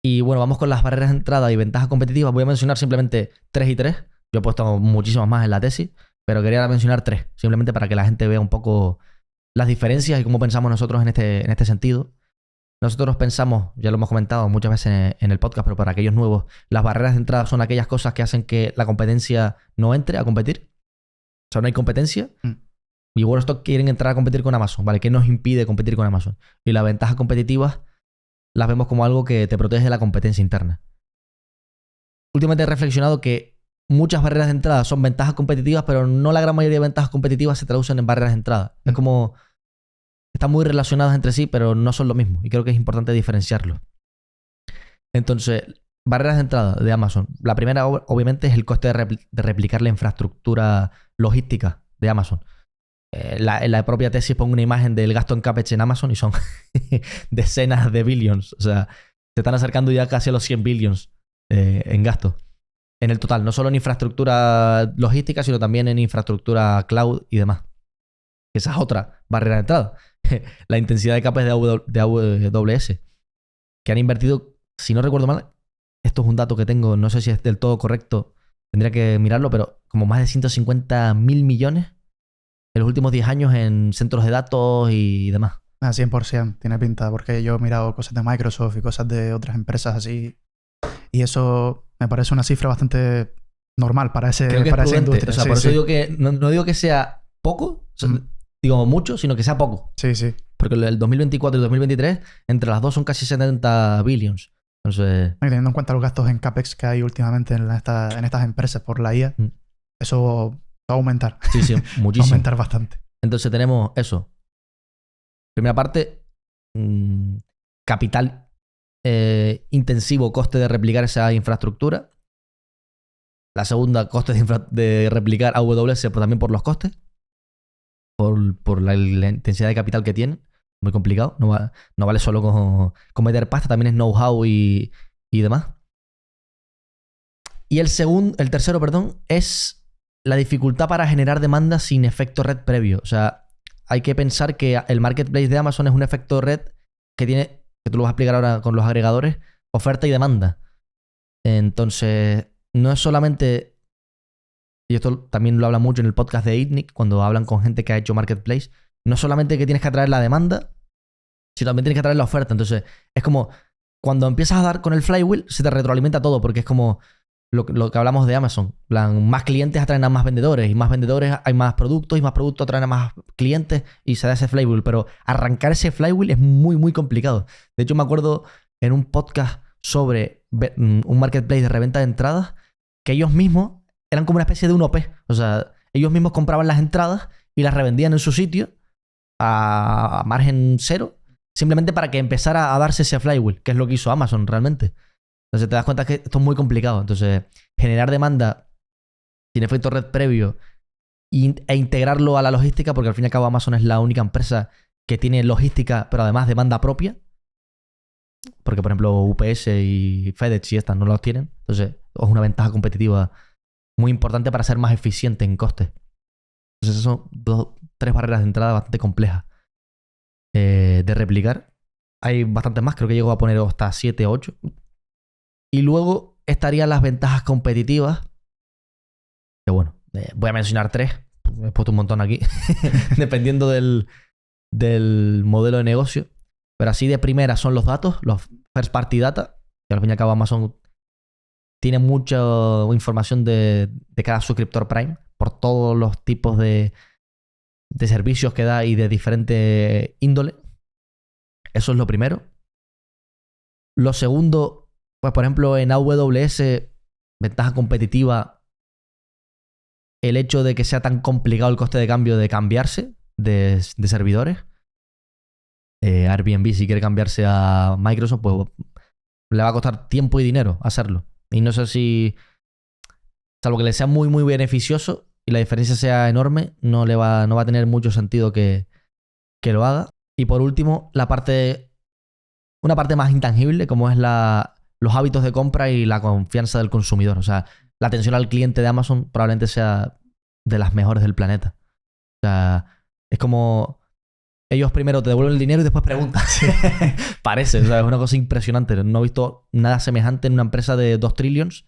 Y bueno, vamos con las barreras de entrada y ventajas competitivas. Voy a mencionar simplemente 3 y 3. Yo he puesto muchísimas más en la tesis, pero quería mencionar 3, simplemente para que la gente vea un poco las diferencias y cómo pensamos nosotros en este sentido. Nosotros pensamos, ya lo hemos comentado muchas veces en el podcast, pero para aquellos nuevos, las barreras de entrada son aquellas cosas que hacen que la competencia no entre a competir. O sea, no hay competencia. Y Worldstock quieren entrar a competir con Amazon, ¿vale? ¿Qué nos impide competir con Amazon? Y las ventajas competitivas las vemos como algo que te protege de la competencia interna. Últimamente he reflexionado que muchas barreras de entrada son ventajas competitivas, pero no la gran mayoría de ventajas competitivas se traducen en barreras de entrada. Es como... Están muy relacionadas entre sí, pero no son lo mismo. Y creo que es importante diferenciarlo. Entonces... Barreras de entrada de Amazon. La primera, obviamente, es el coste de replicar la infraestructura logística de Amazon. En la propia tesis pongo una imagen del gasto en CapEx en Amazon y son decenas de billions. O sea, se están acercando ya casi a los 100 billions en gasto. En el total, no solo en infraestructura logística, sino también en infraestructura cloud y demás. Esa es otra barrera de entrada. La intensidad de CapEx de AWS. Que han invertido, si no recuerdo mal, esto es un dato que tengo, no sé si es del todo correcto, tendría que mirarlo, pero como más de 150.000 millones en los últimos 10 años en centros de datos y demás. 100%, tiene pinta, porque yo he mirado cosas de Microsoft y cosas de otras empresas así, y eso me parece una cifra bastante normal para esa industria. O sea, por eso digo que no digo que sea poco, o sea, digo mucho, sino que sea poco. Sí, sí. Porque el 2024 y el 2023, entre las dos son casi 70 billions. Entonces... Y teniendo en cuenta los gastos en CapEx que hay últimamente en estas empresas por la IA, eso va a aumentar. Sí, muchísimo. Va a aumentar bastante. Entonces tenemos eso. Primera parte, capital intensivo, coste de replicar esa infraestructura. La segunda, coste de replicar AWS, pero también por los costes. Por la intensidad de capital que tienen. Muy complicado. No vale solo con meter pasta, también es know-how y demás. Y el tercero, es la dificultad para generar demanda sin efecto red previo. O sea, hay que pensar que el marketplace de Amazon es un efecto red que tiene, que tú lo vas a explicar ahora con los agregadores, oferta y demanda. Entonces, no es solamente, y esto también lo habla mucho en el podcast de ITNIC, cuando hablan con gente que ha hecho marketplace, no es solamente que tienes que atraer la demanda, sino también tienes que atraer la oferta. Entonces, es como cuando empiezas a dar con el flywheel, se te retroalimenta todo, porque es como lo que hablamos de Amazon. Plan, más clientes atraen a más vendedores, y más vendedores hay más productos, y más productos atraen a más clientes, y se da ese flywheel. Pero arrancar ese flywheel es muy, muy complicado. De hecho, me acuerdo en un podcast sobre un marketplace de reventa de entradas, que ellos mismos eran como una especie de 1P. O sea, ellos mismos compraban las entradas y las revendían en su sitio a margen cero, simplemente para que empezara a darse ese flywheel, que es lo que hizo Amazon realmente. Entonces te das cuenta que esto es muy complicado. Entonces, generar demanda sin efecto red previo e integrarlo a la logística, porque al fin y al cabo Amazon es la única empresa que tiene logística, pero además demanda propia. Porque, por ejemplo, UPS y FedEx y estas no los tienen. Entonces, es una ventaja competitiva muy importante para ser más eficiente en costes. Entonces, esas son 3 barreras de entrada bastante complejas de replicar. Hay bastantes más, creo que llego a poner hasta 7 o 8. Y luego estarían las ventajas competitivas. Que bueno, voy a mencionar 3. He puesto un montón aquí. Dependiendo del modelo de negocio. Pero así de primera son los datos, los first party data. Que al fin y al cabo Amazon tiene mucha información de cada suscriptor Prime. Por todos los tipos de servicios que da y de diferente índole. Eso es lo primero. Lo segundo, pues por ejemplo en AWS, ventaja competitiva, el hecho de que sea tan complicado el coste de cambio de cambiarse de servidores. Airbnb, si quiere cambiarse a Microsoft, pues le va a costar tiempo y dinero hacerlo. Y no sé si, salvo que le sea muy, muy beneficioso y la diferencia sea enorme, no va a tener mucho sentido que lo haga. Y por último, una parte más intangible, como es los hábitos de compra y la confianza del consumidor. O sea, la atención al cliente de Amazon probablemente sea de las mejores del planeta. O sea, es como ellos primero te devuelven el dinero y después preguntan. Sí. Parece, o sea, es una cosa impresionante. No he visto nada semejante en una empresa de 2 trillions.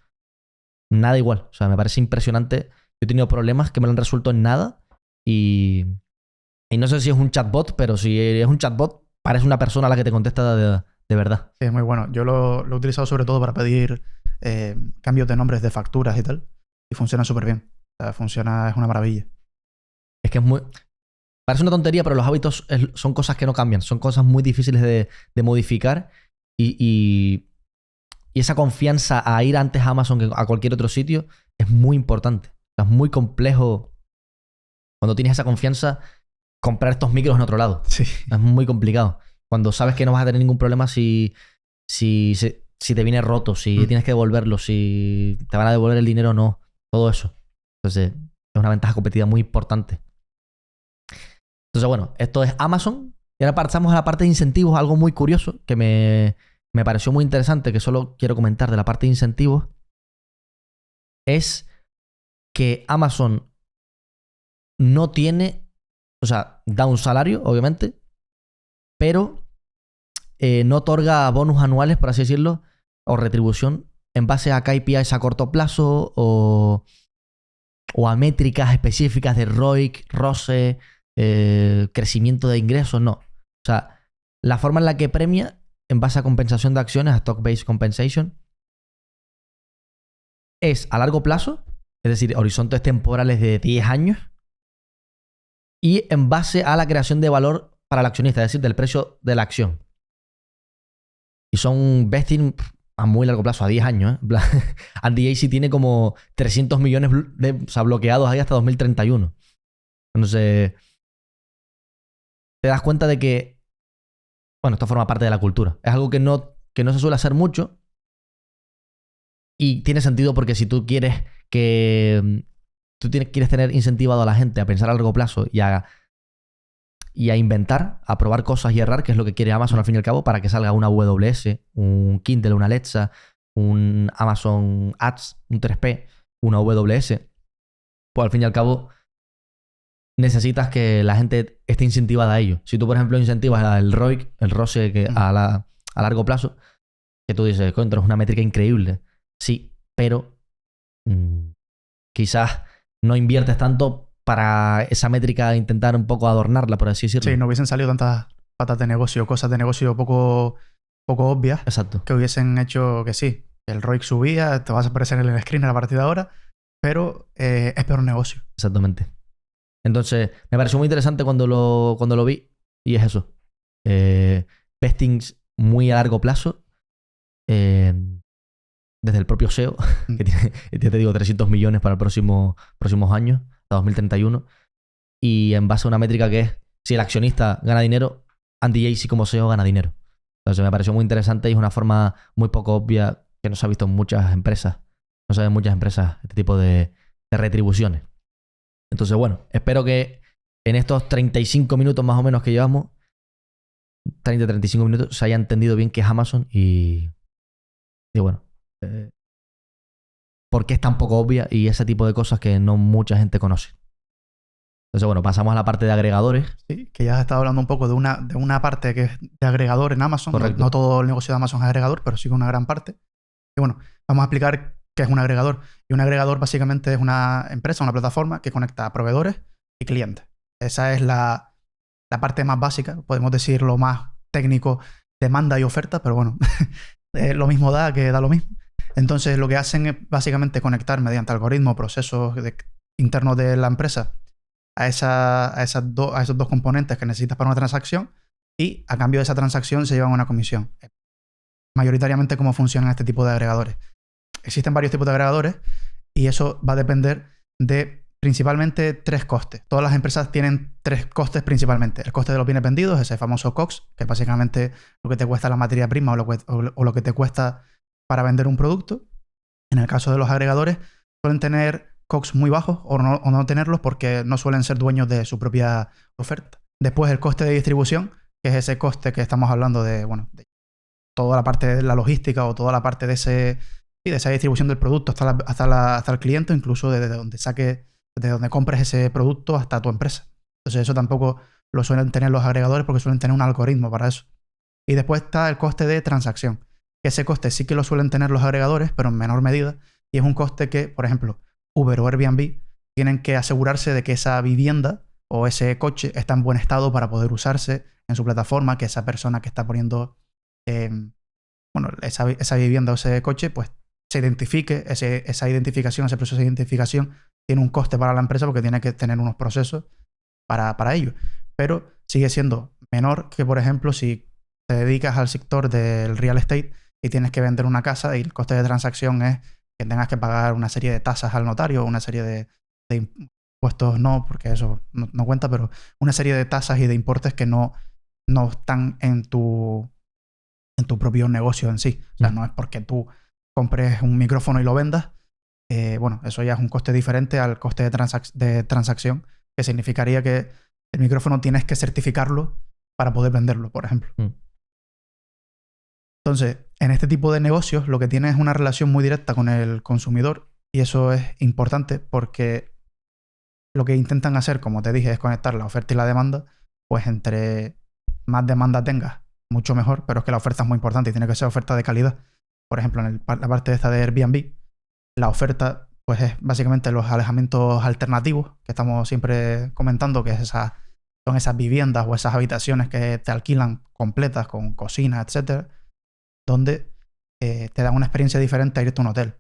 Nada igual. O sea, me parece impresionante. Yo he tenido problemas que me lo han resuelto en nada y no sé si es un chatbot, pero si es un chatbot, parece una persona a la que te contesta de verdad. Sí, es muy bueno. Yo lo he utilizado sobre todo para pedir cambios de nombres de facturas y tal. Y funciona súper bien. O sea, funciona, es una maravilla. Es que es muy... Parece una tontería, pero los hábitos son cosas que no cambian. Son cosas muy difíciles de modificar. Y esa confianza a ir antes a Amazon que a cualquier otro sitio es muy importante. Es muy complejo cuando tienes esa confianza comprar estos micros en otro lado. Sí. Es muy complicado. Cuando sabes que no vas a tener ningún problema si te viene roto, si tienes que devolverlo, si te van a devolver el dinero o no. Todo eso. Entonces, es una ventaja competitiva muy importante. Entonces, bueno, esto es Amazon. Y ahora pasamos a la parte de incentivos, algo muy curioso que me pareció muy interesante, que solo quiero comentar de la parte de incentivos, es que Amazon no tiene, o sea, da un salario, obviamente, pero no otorga bonus anuales, por así decirlo, o retribución en base a KPIs a corto plazo o a métricas específicas de ROIC, ROCE, crecimiento de ingresos, no. O sea, la forma en la que premia en base a compensación de acciones, a stock-based compensation, es a largo plazo, es decir, horizontes temporales de 10 años, y en base a la creación de valor para el accionista, es decir, del precio de la acción. Y son vesting a muy largo plazo, a 10 años. Andy Jassy tiene como 300 millones bloqueados ahí hasta 2031. Entonces, te das cuenta de que, bueno, esto forma parte de la cultura. Es algo que no se suele hacer mucho y tiene sentido porque si tú quieres quieres tener incentivado a la gente a pensar a largo plazo y a inventar, a probar cosas y errar, que es lo que quiere Amazon al fin y al cabo, para que salga una AWS, un Kindle, una Alexa, un Amazon Ads, un 3P, una AWS, pues al fin y al cabo necesitas que la gente esté incentivada a ello. Si tú, por ejemplo, incentivas el ROIC, el ROCE que a largo plazo, que tú dices, contra, es una métrica increíble. Sí, pero quizás no inviertes tanto para esa métrica intentar un poco adornarla, por así decirlo. Sí, no hubiesen salido tantas patas de negocio, cosas de negocio poco obvias. Exacto. Que hubiesen hecho que sí, el ROIC subía, te vas a aparecer en el screen a partir de ahora, pero es peor negocio. Exactamente. Entonces, me pareció muy interesante cuando lo vi, y es eso. Vestings muy a largo plazo, desde el propio SEO, que tiene, ya te digo, 300 millones para los próximos años, hasta 2031, y en base a una métrica que es, si el accionista gana dinero, Andy Jassy como SEO gana dinero. Entonces me pareció muy interesante y es una forma muy poco obvia que no se ha visto en muchas empresas. No se ven en muchas empresas este tipo de retribuciones. Entonces, bueno, espero que en estos 35 minutos más o menos que llevamos 30-35 minutos se haya entendido bien qué es Amazon y bueno, por qué es tan poco obvia y ese tipo de cosas que no mucha gente conoce. Entonces, bueno, pasamos a la parte de agregadores. Sí, que ya has estado hablando un poco de una parte que es de agregador en Amazon. Correcto. No todo el negocio de Amazon es agregador, pero sí que una gran parte. Y bueno, vamos a explicar qué es un agregador. Y un agregador básicamente es una empresa, una plataforma que conecta a proveedores y clientes. Esa es la parte más básica, podemos decir lo más técnico, demanda y oferta, pero bueno, lo mismo da que da lo mismo. Entonces lo que hacen es básicamente conectar mediante algoritmos, procesos internos de la empresa a esos dos componentes que necesitas para una transacción y a cambio de esa transacción se llevan una comisión. Mayoritariamente cómo funcionan este tipo de agregadores. Existen varios tipos de agregadores y eso va a depender de principalmente 3 costes. Todas las empresas tienen 3 costes principalmente. El coste de los bienes vendidos, ese famoso COGS, que es básicamente lo que te cuesta la materia prima o lo que te cuesta para vender un producto. En el caso de los agregadores, suelen tener COGS muy bajos o no tenerlos porque no suelen ser dueños de su propia oferta. Después el coste de distribución, que es ese coste que estamos hablando de toda la parte de la logística o toda la parte de esa distribución del producto hasta el cliente, incluso desde donde compres ese producto hasta tu empresa. Entonces eso tampoco lo suelen tener los agregadores porque suelen tener un algoritmo para eso. Y después está el coste de transacción. Ese coste sí que lo suelen tener los agregadores, pero en menor medida. Y es un coste que, por ejemplo, Uber o Airbnb tienen que asegurarse de que esa vivienda o ese coche está en buen estado para poder usarse en su plataforma, que esa persona que está poniendo esa vivienda o ese coche, pues se identifique, esa identificación, ese proceso de identificación tiene un coste para la empresa porque tiene que tener unos procesos para ello. Pero sigue siendo menor que, por ejemplo, si te dedicas al sector del real estate y tienes que vender una casa y el coste de transacción es que tengas que pagar una serie de tasas al notario, una serie de impuestos, no, porque eso no cuenta, pero una serie de tasas y de importes que no están en tu propio negocio en sí. O sea, no es porque tú compres un micrófono y lo vendas. Eso ya es un coste diferente al coste de transacción, que significaría que el micrófono tienes que certificarlo para poder venderlo, por ejemplo. Entonces, en este tipo de negocios lo que tienes es una relación muy directa con el consumidor y eso es importante porque lo que intentan hacer, como te dije, es conectar la oferta y la demanda, pues entre más demanda tengas, mucho mejor, pero es que la oferta es muy importante y tiene que ser oferta de calidad. Por ejemplo, en la parte esta de Airbnb, la oferta pues es básicamente los alojamientos alternativos que estamos siempre comentando, que son esas viviendas o esas habitaciones que te alquilan completas con cocina, etcétera, donde te dan una experiencia diferente a irte a un hotel.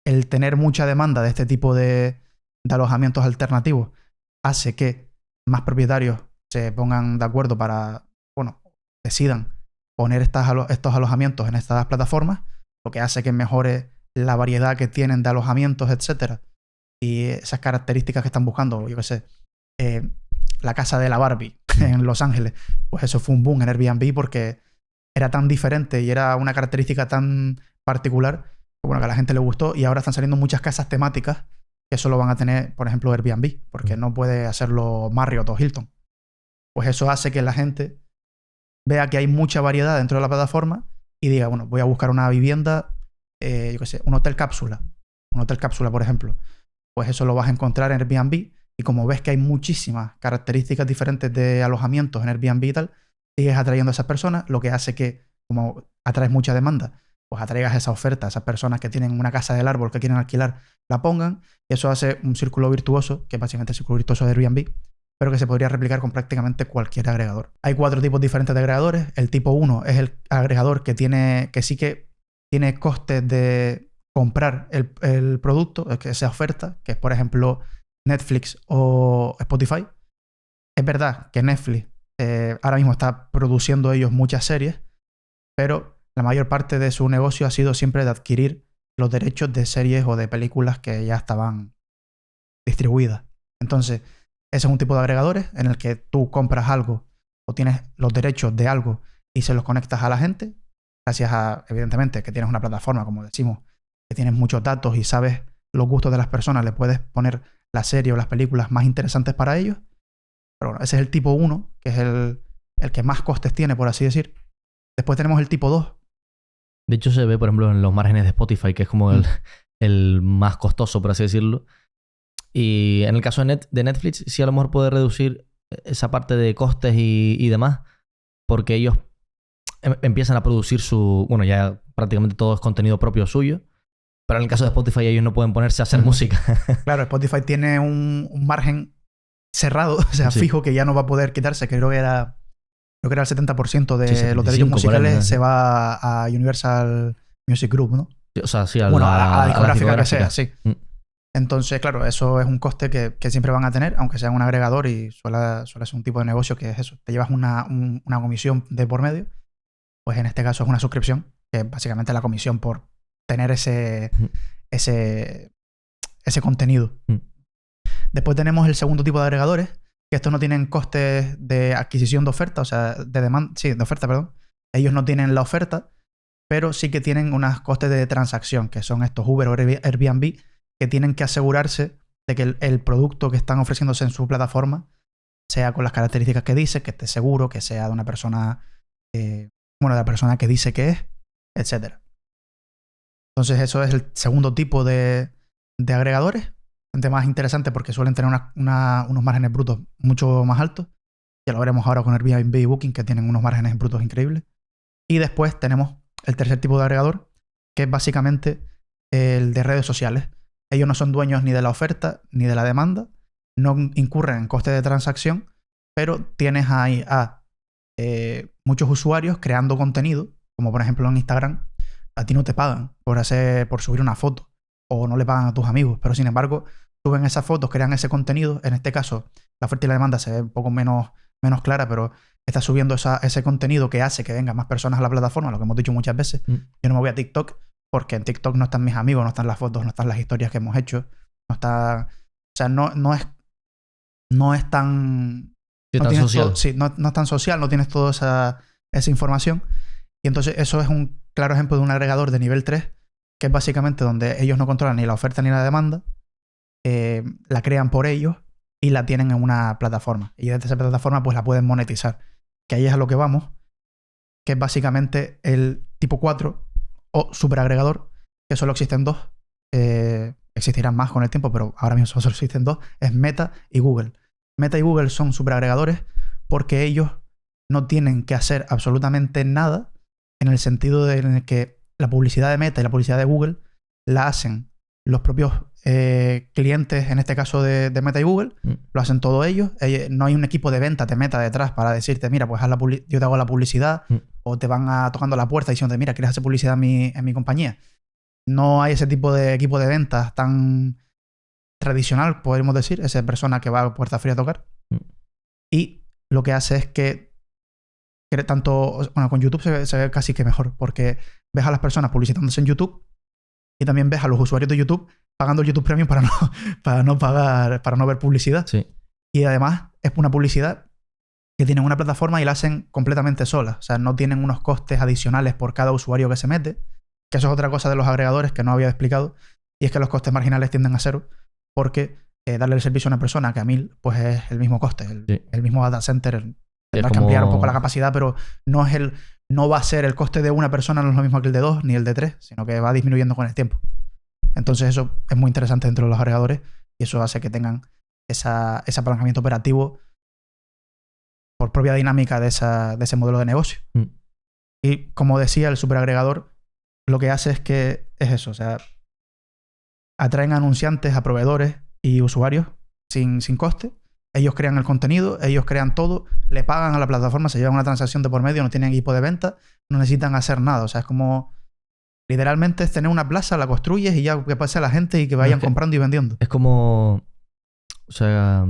El tener mucha demanda de este tipo de alojamientos alternativos hace que más propietarios se pongan de acuerdo decidan poner estos alojamientos en estas plataformas, lo que hace que mejore la variedad que tienen de alojamientos, etcétera, y esas características que están buscando. Yo qué sé, la casa de la Barbie en Los Ángeles, pues eso fue un boom en Airbnb porque era tan diferente y era una característica tan particular que a la gente le gustó, y ahora están saliendo muchas casas temáticas que solo van a tener, por ejemplo, Airbnb, porque no puede hacerlo Marriott o Hilton. Pues eso hace que la gente vea que hay mucha variedad dentro de la plataforma y diga, voy a buscar una vivienda, un hotel cápsula. Un hotel cápsula, por ejemplo. Pues eso lo vas a encontrar en Airbnb y como ves que hay muchísimas características diferentes de alojamientos en Airbnb y tal, sigues atrayendo a esas personas, lo que hace que, como atraes mucha demanda, pues atraigas esa oferta a esas personas que tienen una casa del árbol que quieren alquilar, la pongan, y eso hace un círculo virtuoso, que es básicamente el círculo virtuoso de Airbnb, pero que se podría replicar con prácticamente cualquier agregador. Hay 4 tipos diferentes de agregadores. El tipo 1 es el agregador que sí que tiene costes de comprar el producto, esa oferta, que es por ejemplo Netflix o Spotify. Es verdad que Netflix ahora mismo está produciendo ellos muchas series, pero la mayor parte de su negocio ha sido siempre de adquirir los derechos de series o de películas que ya estaban distribuidas. Entonces, ese es un tipo de agregadores en el que tú compras algo o tienes los derechos de algo y se los conectas a la gente, gracias a, evidentemente, que tienes una plataforma, como decimos, que tienes muchos datos y sabes los gustos de las personas, le puedes poner la serie o las películas más interesantes para ellos. Pero bueno, ese es el tipo 1, que es el que más costes tiene, por así decir. Después tenemos el tipo 2. De hecho, se ve, por ejemplo, en los márgenes de Spotify, que es como el más costoso, por así decirlo. Y en el caso de Netflix, sí a lo mejor puede reducir esa parte de costes y demás, porque ellos empiezan a producir bueno, ya prácticamente todo es contenido propio suyo, pero en el caso de Spotify ellos no pueden ponerse a hacer música. Claro, Spotify tiene un margen cerrado, o sea, fijo, que ya no va a poder quitarse, que creo que era el 70% de los derechos musicales se va a Universal Music Group, ¿no? O sea, sí, a la discográfica que sea, sí. Mm. Entonces, claro, eso es un coste que siempre van a tener, aunque sea un agregador, y suele ser un tipo de negocio que es eso. Te llevas una comisión de por medio, pues en este caso es una suscripción, que es básicamente la comisión por tener ese contenido. Después tenemos el segundo tipo de agregadores, que estos no tienen costes de adquisición de oferta, o sea, de oferta, perdón. Ellos no tienen la oferta, pero sí que tienen unos costes de transacción, que son estos Uber o Airbnb, que tienen que asegurarse de que el producto que están ofreciéndose en su plataforma sea con las características que dice, que esté seguro, que sea de una persona, de la persona que dice que es, etc. Entonces eso es el segundo tipo de agregadores. Bastante más interesante porque suelen tener unos márgenes brutos mucho más altos. Ya lo veremos ahora con Airbnb y Booking, que tienen unos márgenes brutos increíbles. Y después tenemos el tercer tipo de agregador, que es básicamente el de redes sociales. Ellos no son dueños ni de la oferta ni de la demanda, no incurren en costes de transacción, pero tienes ahí a muchos usuarios creando contenido, como por ejemplo en Instagram. A ti no te pagan por subir una foto, o no le pagan a tus amigos, pero sin embargo suben esas fotos, crean ese contenido. En este caso, la oferta y la demanda se ve un poco menos clara, pero está subiendo ese contenido que hace que vengan más personas a la plataforma, lo que hemos dicho muchas veces. Yo no me voy a TikTok porque en TikTok no están mis amigos, no están las fotos, no están las historias que hemos hecho, no está... O sea, no es tan... tan social. No es tan social, no tienes toda esa información. Y entonces eso es un claro ejemplo de un agregador de nivel 3, que es básicamente donde ellos no controlan ni la oferta ni la demanda, la crean por ellos y la tienen en una plataforma. Y desde esa plataforma pues la pueden monetizar. Que ahí es a lo que vamos, que es básicamente el tipo 4 o superagregador, que solo existen dos. Existirán más con el tiempo, pero ahora mismo solo existen dos. Es Meta y Google. Meta y Google son superagregadores porque ellos no tienen que hacer absolutamente nada, en el sentido en el que la publicidad de Meta y la publicidad de Google la hacen los propios clientes, en este caso de Meta y Google, lo hacen todos ellos. No hay un equipo de venta de Meta detrás para decirte, mira, pues yo te hago la publicidad, o te van tocando la puerta diciéndote, mira, ¿quieres hacer publicidad en mi compañía? No hay ese tipo de equipo de ventas tan tradicional, podríamos decir, esa persona que va a puerta fría a tocar. Y lo que hace es que con YouTube se ve casi que mejor, porque ves a las personas publicitándose en YouTube y también ves a los usuarios de YouTube pagando el YouTube Premium para no ver publicidad. Sí. Y además es una publicidad que tienen una plataforma y la hacen completamente sola. O sea, no tienen unos costes adicionales por cada usuario que se mete, que eso es otra cosa de los agregadores que no había explicado, y es que los costes marginales tienden a cero, porque darle el servicio a una persona que a 1000 pues es el mismo coste, el mismo data center. Tendrá que ampliar un poco la capacidad, pero no va a ser el coste de una persona, no es lo mismo que el de 2 ni el de 3, sino que va disminuyendo con el tiempo. Entonces eso es muy interesante dentro de los agregadores y eso hace que tengan ese apalancamiento operativo por propia dinámica de ese modelo de negocio. Y como decía, el superagregador lo que hace es eso, o sea, atraen a anunciantes, a proveedores y usuarios sin coste. Ellos crean el contenido, ellos crean todo, le pagan a la plataforma, se llevan una transacción de por medio, no tienen equipo de venta, no necesitan hacer nada. O sea, es como... Literalmente es tener una plaza, la construyes y ya que pase a la gente y que vayan comprando y vendiendo. Es como... O sea...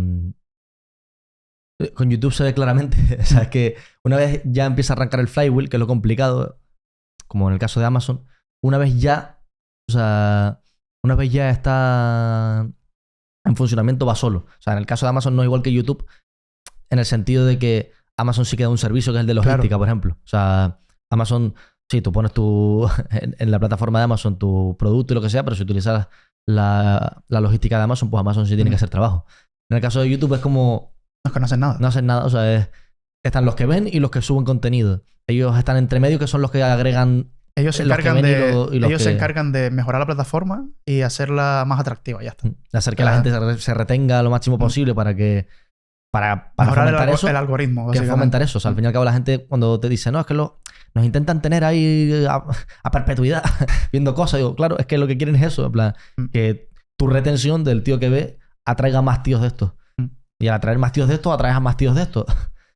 Con YouTube se ve claramente. O sea, es que una vez ya empieza a arrancar el flywheel, que es lo complicado, como en el caso de Amazon, una vez ya... O sea... Una vez ya está... en funcionamiento, va solo. O sea, en el caso de Amazon no es igual que YouTube, en el sentido de que Amazon sí que da un servicio que es el de logística, claro, por ejemplo. O sea, Amazon, sí, tú pones en la plataforma de Amazon tu producto y lo que sea, pero si utilizas la logística de Amazon, pues Amazon sí tiene que hacer trabajo. En el caso de YouTube es como No es que no hacen nada. No hacen nada. O sea, están los que ven y los que suben contenido. Ellos están entre medio, que son los que agregan. Ellos se los que encargan ven de, y los ellos que- se encargan de mejorar la plataforma y hacerla más atractiva. Ya está. de hacer que la gente se retenga lo máximo posible para Mejorar fomentar eso. el algoritmo, Que básicamente. fomentar eso. O sea, al fin y al cabo la gente cuando te dice, no, es que nos intentan tener ahí a perpetuidad viendo cosas. Digo, claro, es que lo que quieren es eso. En plan, que tu retención del tío que ve atraiga más tíos de estos. Y al atraer más tíos de estos, atraes a más tíos de estos.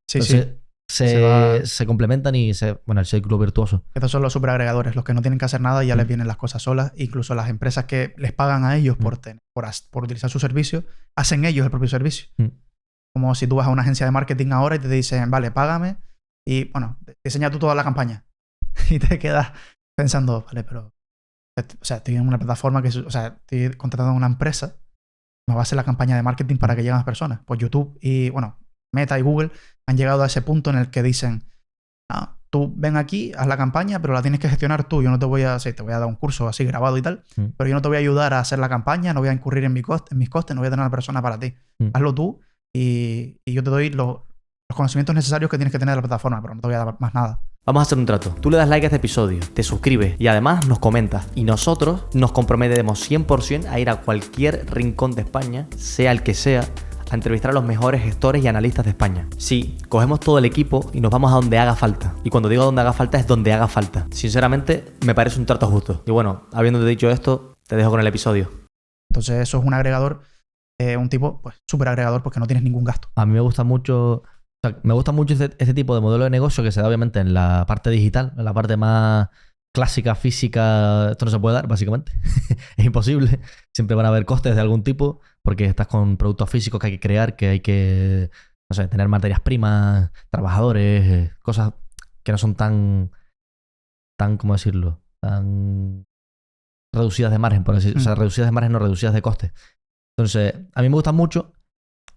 Sí, Entonces, sí. Se complementan y bueno, el círculo virtuoso. Estos son los superagregadores, los que no tienen que hacer nada y ya les vienen las cosas solas. Incluso las empresas que les pagan a ellos por utilizar su servicio, hacen ellos el propio servicio. Como si tú vas a una agencia de marketing ahora y te dicen, vale, págame y, bueno, diseña tú toda la campaña. Y te quedas pensando, vale, pero... O sea, estoy en una plataforma estoy contratando a una empresa, me va a hacer la campaña de marketing para que lleguen las personas. Pues YouTube y, bueno, Meta y Google han llegado a ese punto en el que dicen, tú ven aquí, haz la campaña, pero la tienes que gestionar tú. Yo no te voy a... Sí, te voy a dar un curso así grabado y tal, pero yo no te voy a ayudar a hacer la campaña, no voy a incurrir en mis costes, no voy a tener una persona para ti. Hazlo tú y yo te doy los conocimientos necesarios que tienes que tener de la plataforma, pero no te voy a dar más nada. Vamos a hacer un trato. Tú le das like a este episodio, te suscribes y además nos comentas. Y nosotros nos comprometemos 100% a ir a cualquier rincón de España, sea el que sea, a entrevistar a los mejores gestores y analistas de España. Sí, cogemos todo el equipo y nos vamos a donde haga falta. Y cuando digo donde haga falta es donde haga falta. Sinceramente, me parece un trato justo. Y bueno, habiéndote dicho esto, te dejo con el episodio. Entonces eso es un agregador, un tipo, pues, súper agregador porque no tienes ningún gasto. A mí me gusta mucho... O sea, me gusta mucho este tipo de modelo de negocio que se da obviamente en la parte digital, en la parte más clásica, física. Esto no se puede dar, básicamente. Es imposible. Siempre van a haber costes de algún tipo porque estás con productos físicos que hay que crear, que hay que, no sé, tener materias primas, trabajadores, cosas que no son tan, ¿cómo decirlo? Tan reducidas de margen, por así decirlo. O sea, reducidas de margen, no reducidas de costes. Entonces, a mí me gusta mucho.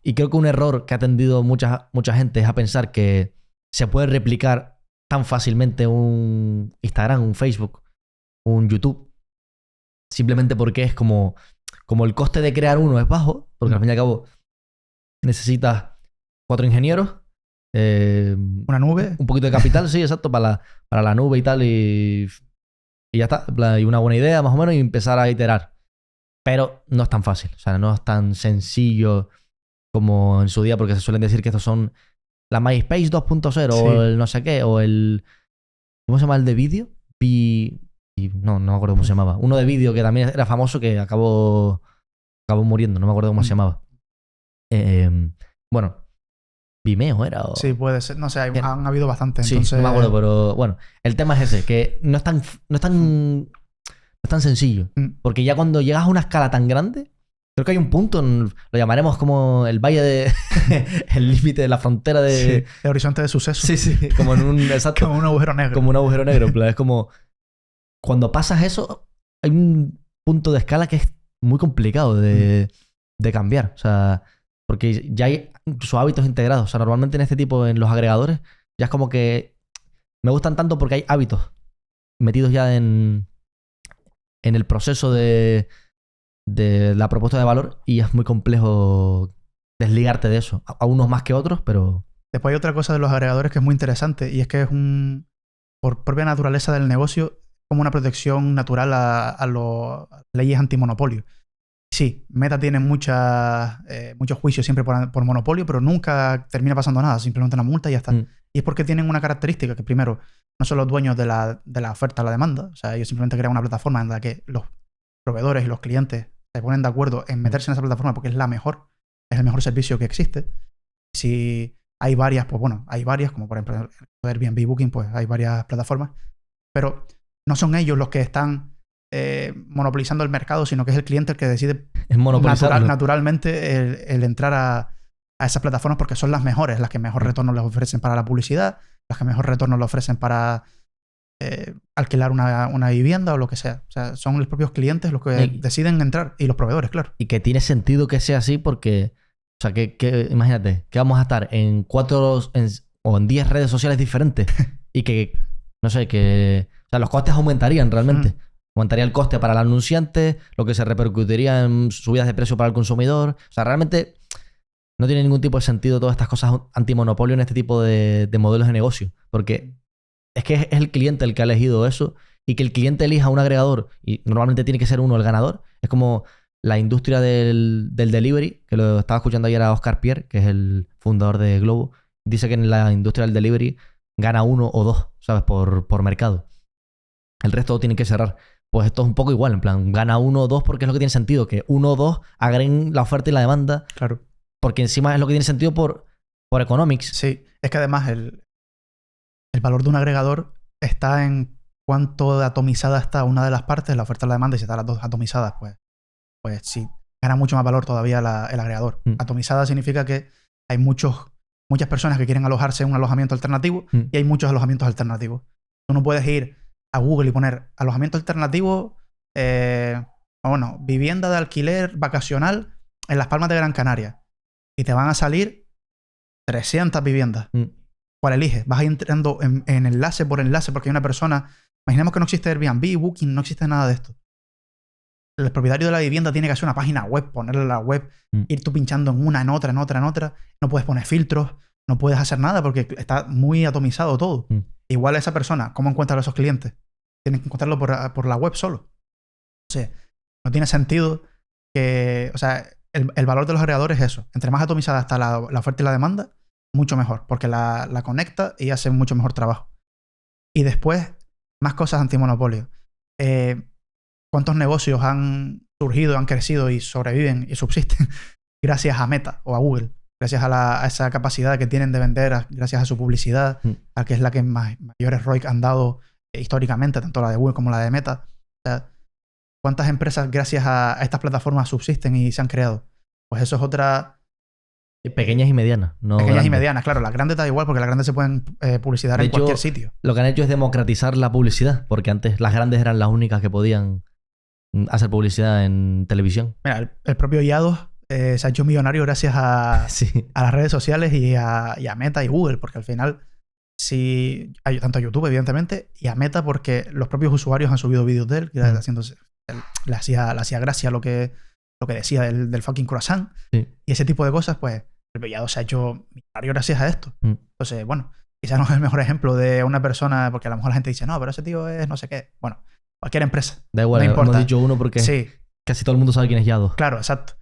Y creo que un error que ha tendido mucha gente es a pensar que se puede replicar tan fácilmente un Instagram, un Facebook, un YouTube, simplemente porque es como el coste de crear uno es bajo, porque al fin y al cabo necesitas 4 ingenieros, Una nube. un poquito de capital, sí, exacto, para la nube y tal, y ya está, y una buena idea más o menos y empezar a iterar. Pero no es tan fácil, o sea, no es tan sencillo como en su día, porque se suelen decir que estos son la MySpace 2.0 o el no sé qué, o el... ¿Cómo se llama el de vídeo? No me acuerdo cómo se llamaba. Uno de vídeo que también era famoso que acabó muriendo, no me acuerdo cómo se llamaba. Bueno, Vimeo era. Sí, puede ser. No sé, han habido bastantes. Sí, entonces... no me acuerdo, pero bueno, el tema es ese, que no es tan sencillo. Porque ya cuando llegas a una escala tan grande, creo que hay un punto, lo llamaremos como el valle de... el límite de la frontera de... Sí, el horizonte de suceso. Sí, como en un... Exacto. Como un agujero negro. Como un agujero negro. En plan, es como... Cuando pasas eso, hay un punto de escala que es muy complicado de cambiar. O sea, porque ya hay incluso hábitos integrados. O sea, normalmente en este tipo, en los agregadores, ya es como que me gustan tanto porque hay hábitos metidos ya en el proceso de la propuesta de valor y es muy complejo desligarte de eso. A unos más que otros, pero... Después hay otra cosa de los agregadores que es muy interesante y es que es por propia naturaleza del negocio, como una protección natural a las leyes antimonopolio. Sí, Meta tiene muchos juicios siempre por monopolio, pero nunca termina pasando nada, simplemente una multa y ya está. Y es porque tienen una característica que primero, no son los dueños de la oferta o la demanda, o sea, ellos simplemente crean una plataforma en la que los proveedores y los clientes se ponen de acuerdo en meterse en esa plataforma porque es el mejor servicio que existe. Si hay varias, pues bueno, hay varias, como por ejemplo Airbnb, Booking, pues hay varias plataformas, pero no son ellos los que están monopolizando el mercado, sino que es el cliente el que decide naturalmente el entrar a esas plataformas porque son las mejores, las que mejor retorno les ofrecen para la publicidad, las que mejor retorno le ofrecen para alquilar una vivienda o lo que sea. O sea, son los propios clientes los que deciden entrar y los proveedores, claro. Y que tiene sentido que sea así porque, o sea, que imagínate, que vamos a estar en 4 o en 10 redes sociales diferentes y que, no sé, que... O sea, los costes aumentarían realmente. Aumentaría el coste para el anunciante, lo que se repercutiría en subidas de precio para el consumidor. O sea, realmente no tiene ningún tipo de sentido todas estas cosas antimonopolio en este tipo de modelos de negocio. Porque es que es el cliente el que ha elegido eso, y que el cliente elija un agregador, y normalmente tiene que ser uno el ganador. Es como la industria del delivery, que lo estaba escuchando ayer a Oscar Pierre, que es el fundador de Globo. Dice que en la industria del delivery gana 1 o 2, ¿sabes? Por mercado. El resto tiene que cerrar. Pues esto es un poco igual, en plan, gana 1 o 2 porque es lo que tiene sentido, que 1 o 2 agreguen la oferta y la demanda. Claro. Porque encima es lo que tiene sentido por economics. Sí, es que además el valor de un agregador está en cuánto atomizada está una de las partes, la oferta y la demanda, y si están las dos atomizadas, pues sí, gana mucho más valor todavía el agregador. Atomizada significa que hay muchas personas que quieren alojarse en un alojamiento alternativo y hay muchos alojamientos alternativos. Tú no puedes ir a Google y poner alojamiento alternativo, vivienda de alquiler vacacional en Las Palmas de Gran Canaria, y te van a salir 300 viviendas. ¿Cuál eliges? Vas a ir entrando en enlace por enlace porque hay una persona... Imaginemos que no existe Airbnb, Booking, no existe nada de esto. El propietario de la vivienda tiene que hacer una página web, ponerle la web, ir tú pinchando en una, en otra. No puedes poner filtros, no puedes hacer nada porque está muy atomizado todo. Igual esa persona, ¿cómo encuentra a esos clientes? Tienes que encontrarlo por la web solo. O sea, no tiene sentido que... O sea, el valor de los agregadores es eso. Entre más atomizada está la oferta y la demanda, mucho mejor, porque la conecta y hace mucho mejor trabajo. Y después, más cosas antimonopolio. ¿Cuántos negocios han surgido, han crecido y sobreviven y subsisten gracias a Meta o a Google? Gracias a esa capacidad que tienen de vender, gracias a su publicidad, a que es la que mayores ROIC han dado históricamente, tanto la de Google como la de Meta. O sea, ¿cuántas empresas gracias a estas plataformas subsisten y se han creado? Pues eso es otra... Pequeñas y medianas. No pequeñas grandes. y medianas, claro. Las grandes da igual porque las grandes se pueden publicitar en cualquier sitio. Lo que han hecho es democratizar la publicidad, porque antes las grandes eran las únicas que podían hacer publicidad en televisión. Mira, el propio Yados se ha hecho millonario gracias a las redes sociales y a Meta y Google, porque al final sí hay tanto a YouTube, evidentemente, y a Meta porque los propios usuarios han subido vídeos de él, le hacía gracia lo que decía del fucking croissant. Y ese tipo de cosas, pues el Yados se ha hecho millonario gracias a esto. Entonces, bueno, quizás no es el mejor ejemplo de una persona, porque a lo mejor la gente dice, no, pero ese tío es no sé qué. Bueno, cualquier empresa. Da igual, no importa. Hemos dicho uno porque casi todo el mundo sabe quién es Yados. Claro, exacto.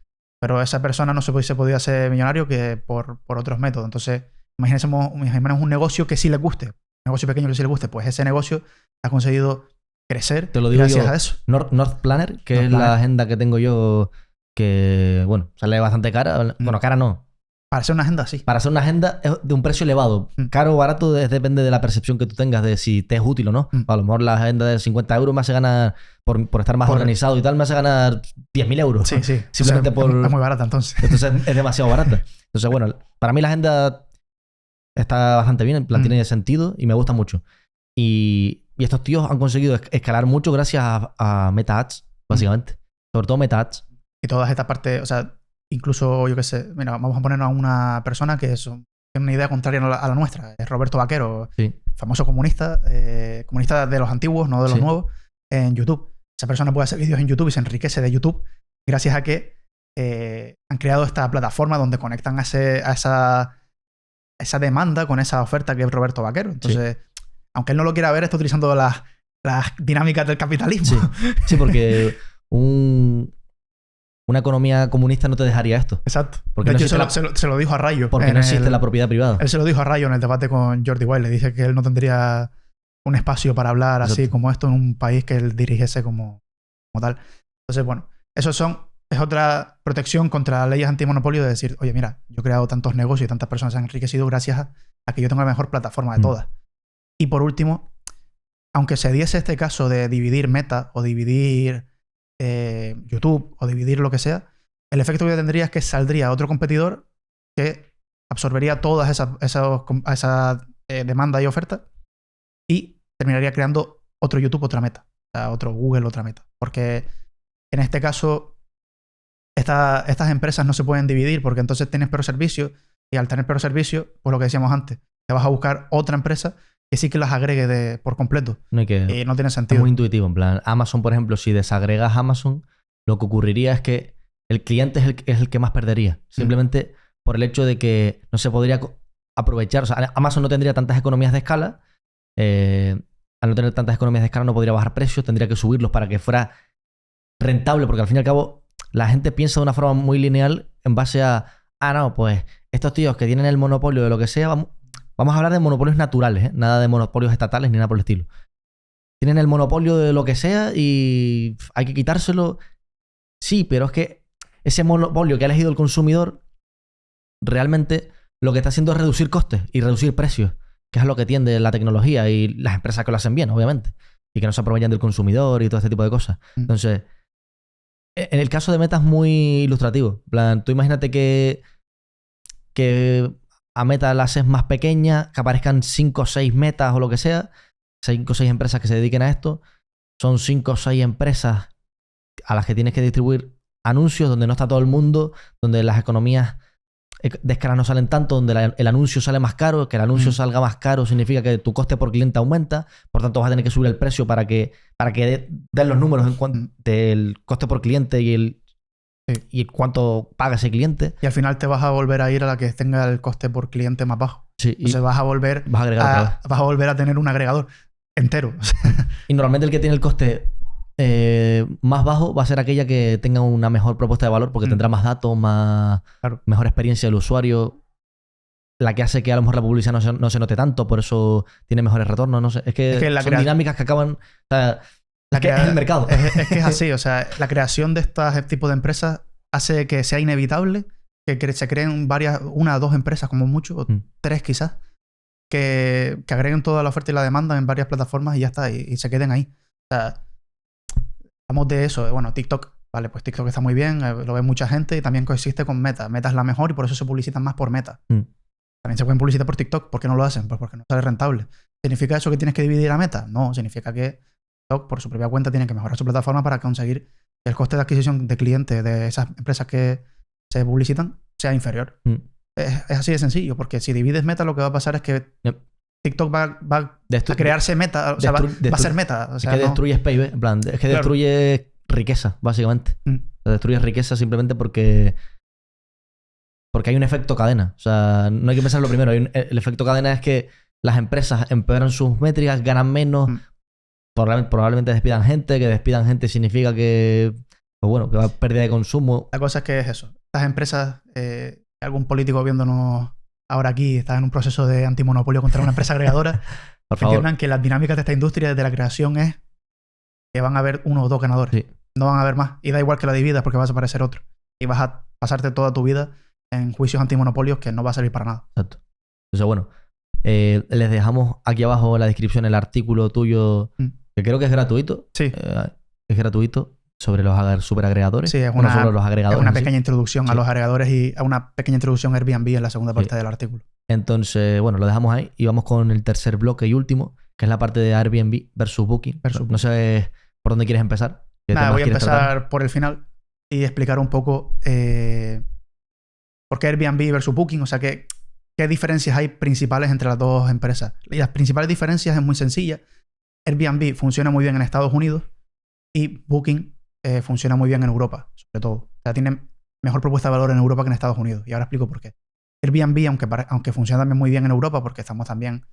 Pero esa persona no se podía hacer millonario que por otros métodos. Entonces, imaginemos un negocio que sí le guste. Un negocio pequeño que sí le guste. Pues ese negocio ha conseguido crecer gracias a eso. North Planner, que es la agenda que tengo yo, que, bueno, sale bastante cara. Bueno, cara no. Para hacer una agenda, sí. Para hacer una agenda es de un precio elevado. Caro o barato depende de la percepción que tú tengas de si te es útil o no. A lo mejor la agenda de 50 euros me hace ganar, por estar más organizado y tal, me hace ganar 10.000 euros. Sí. Simplemente es muy barata entonces. Entonces es demasiado barata. Entonces, bueno, para mí la agenda está bastante bien, en plan tiene sentido y me gusta mucho. Y estos tíos han conseguido escalar mucho gracias a Meta Ads, básicamente. Sobre todo Meta Ads. Y todas estas partes, o sea, incluso, yo qué sé, mira, vamos a ponernos a una persona que tiene una idea contraria a la nuestra. Es Roberto Vaquero, famoso comunista, comunista de los antiguos, no de los nuevos, en YouTube. Esa persona puede hacer vídeos en YouTube y se enriquece de YouTube gracias a que han creado esta plataforma donde conectan a esa demanda con esa oferta que es Roberto Vaquero. Entonces, aunque él no lo quiera ver, está utilizando las dinámicas del capitalismo. Sí, porque una economía comunista no te dejaría esto. Exacto. Porque de hecho, se lo dijo a Rayo. Porque no existe la propiedad privada. Él se lo dijo a Rayo en el debate con Jordi Wild. Le dice que él no tendría un espacio para hablar así como esto en un país que él dirigiese como tal. Entonces, bueno, es otra protección contra leyes antimonopolio de decir, oye, mira, yo he creado tantos negocios y tantas personas se han enriquecido gracias a que yo tengo la mejor plataforma de todas. Y por último, aunque se diese este caso de dividir Meta o dividir YouTube o dividir lo que sea, el efecto que tendría es que saldría otro competidor que absorbería todas esa demanda y oferta y terminaría creando otro YouTube, otra Meta. O sea, otro Google, otra Meta. Porque en este caso estas empresas no se pueden dividir porque entonces tienes peor servicio y al tener peor servicio, pues lo que decíamos antes, te vas a buscar otra empresa que sí que las agregue por completo. No tiene sentido. Es muy intuitivo. En plan, Amazon, por ejemplo, si desagregas Amazon, lo que ocurriría es que el cliente es el que más perdería. Simplemente por el hecho de que no se podría aprovechar. O sea, Amazon no tendría tantas economías de escala. Al no tener tantas economías de escala no podría bajar precios, tendría que subirlos para que fuera rentable, porque al fin y al cabo la gente piensa de una forma muy lineal en base a, no, pues estos tíos que tienen el monopolio de lo que sea, vamos a hablar de monopolios naturales, nada de monopolios estatales ni nada por el estilo. Tienen el monopolio de lo que sea y hay que quitárselo. Sí, pero es que ese monopolio que ha elegido el consumidor realmente lo que está haciendo es reducir costes y reducir precios, que es a lo que tiende la tecnología y las empresas que lo hacen bien, obviamente, y que no se aprovechan del consumidor y todo este tipo de cosas. Entonces, en el caso de Meta es muy ilustrativo. En plan, tú imagínate que a Meta la haces más pequeña, que aparezcan 5 o 6 metas o lo que sea, 5 o 6 empresas que se dediquen a esto. Son 5 o 6 empresas a las que tienes que distribuir anuncios donde no está todo el mundo, donde las economías de escala no salen tanto, donde el anuncio sale más caro. Que el anuncio salga más caro significa que tu coste por cliente aumenta, por tanto vas a tener que subir el precio para que den los números en cuanto del coste por cliente y cuánto paga ese cliente. Y al final te vas a volver a ir a la que tenga el coste por cliente más bajo. Sí, entonces vas a volver a tener un agregador entero. Y normalmente el que tiene el coste más bajo va a ser aquella que tenga una mejor propuesta de valor, porque tendrá más datos, mejor experiencia del usuario, la que hace que a lo mejor la publicidad no se note tanto, por eso tiene mejores retornos. No sé, es que son dinámicas que acaban... O sea, es el mercado. Es que es así, o sea, la creación de este tipo de empresas hace que sea inevitable que se creen una o dos empresas como mucho, o 3 quizás, que agreguen toda la oferta y la demanda en varias plataformas y ya está, y se queden ahí. O sea, hablamos de eso. Bueno, TikTok, vale, pues TikTok está muy bien, lo ve mucha gente y también coexiste con Meta. Meta es la mejor y por eso se publicitan más por Meta. También se pueden publicitar por TikTok. ¿Por qué no lo hacen? Pues porque no sale rentable. ¿Significa eso que tienes que dividir a Meta? No, significa que TikTok, por su propia cuenta, tiene que mejorar su plataforma para conseguir que el coste de adquisición de clientes de esas empresas que se publicitan sea inferior. Es así de sencillo, porque si divides Meta, lo que va a pasar es que TikTok va a crearse Meta, o sea, va a ser Meta. O sea, es que destruyes PIB, en plan, es que destruye riqueza, básicamente. O sea, destruyes riqueza simplemente porque hay un efecto cadena. O sea, no hay que pensarlo primero. El efecto cadena es que las empresas empeoran sus métricas, ganan menos, probablemente despidan gente, que despidan gente significa que, pues bueno, que va a pérdida de consumo. La cosa es que es eso. Estas empresas, algún político viéndonos ahora aquí está en un proceso de antimonopolio contra una empresa agregadora. Por favor. Entiendan que las dinámicas de esta industria desde la creación es que van a haber 1 o 2 ganadores. Sí. No van a haber más. Y da igual que la dividas porque vas a aparecer otro. Y vas a pasarte toda tu vida en juicios antimonopolios que no va a servir para nada. Exacto. Entonces, bueno, les dejamos aquí abajo en la descripción el artículo tuyo, que creo que es gratuito. Sí. Es gratuito. Sobre los superagregadores. Sí, sobre los agregadores. Es una pequeña introducción a los agregadores y a una pequeña introducción a Airbnb en la segunda parte del artículo. Entonces, bueno, lo dejamos ahí y vamos con el tercer bloque y último, que es la parte de Airbnb versus Booking. No sé por dónde quieres empezar. Nada, voy a empezar por el final y explicar un poco por qué Airbnb versus Booking, o sea, qué diferencias hay principales entre las dos empresas. Y las principales diferencias es muy sencilla. Airbnb funciona muy bien en Estados Unidos y Booking funciona muy bien en Europa, sobre todo. O sea, tiene mejor propuesta de valor en Europa que en Estados Unidos. Y ahora explico por qué. Airbnb, aunque funciona también muy bien en Europa, porque estamos también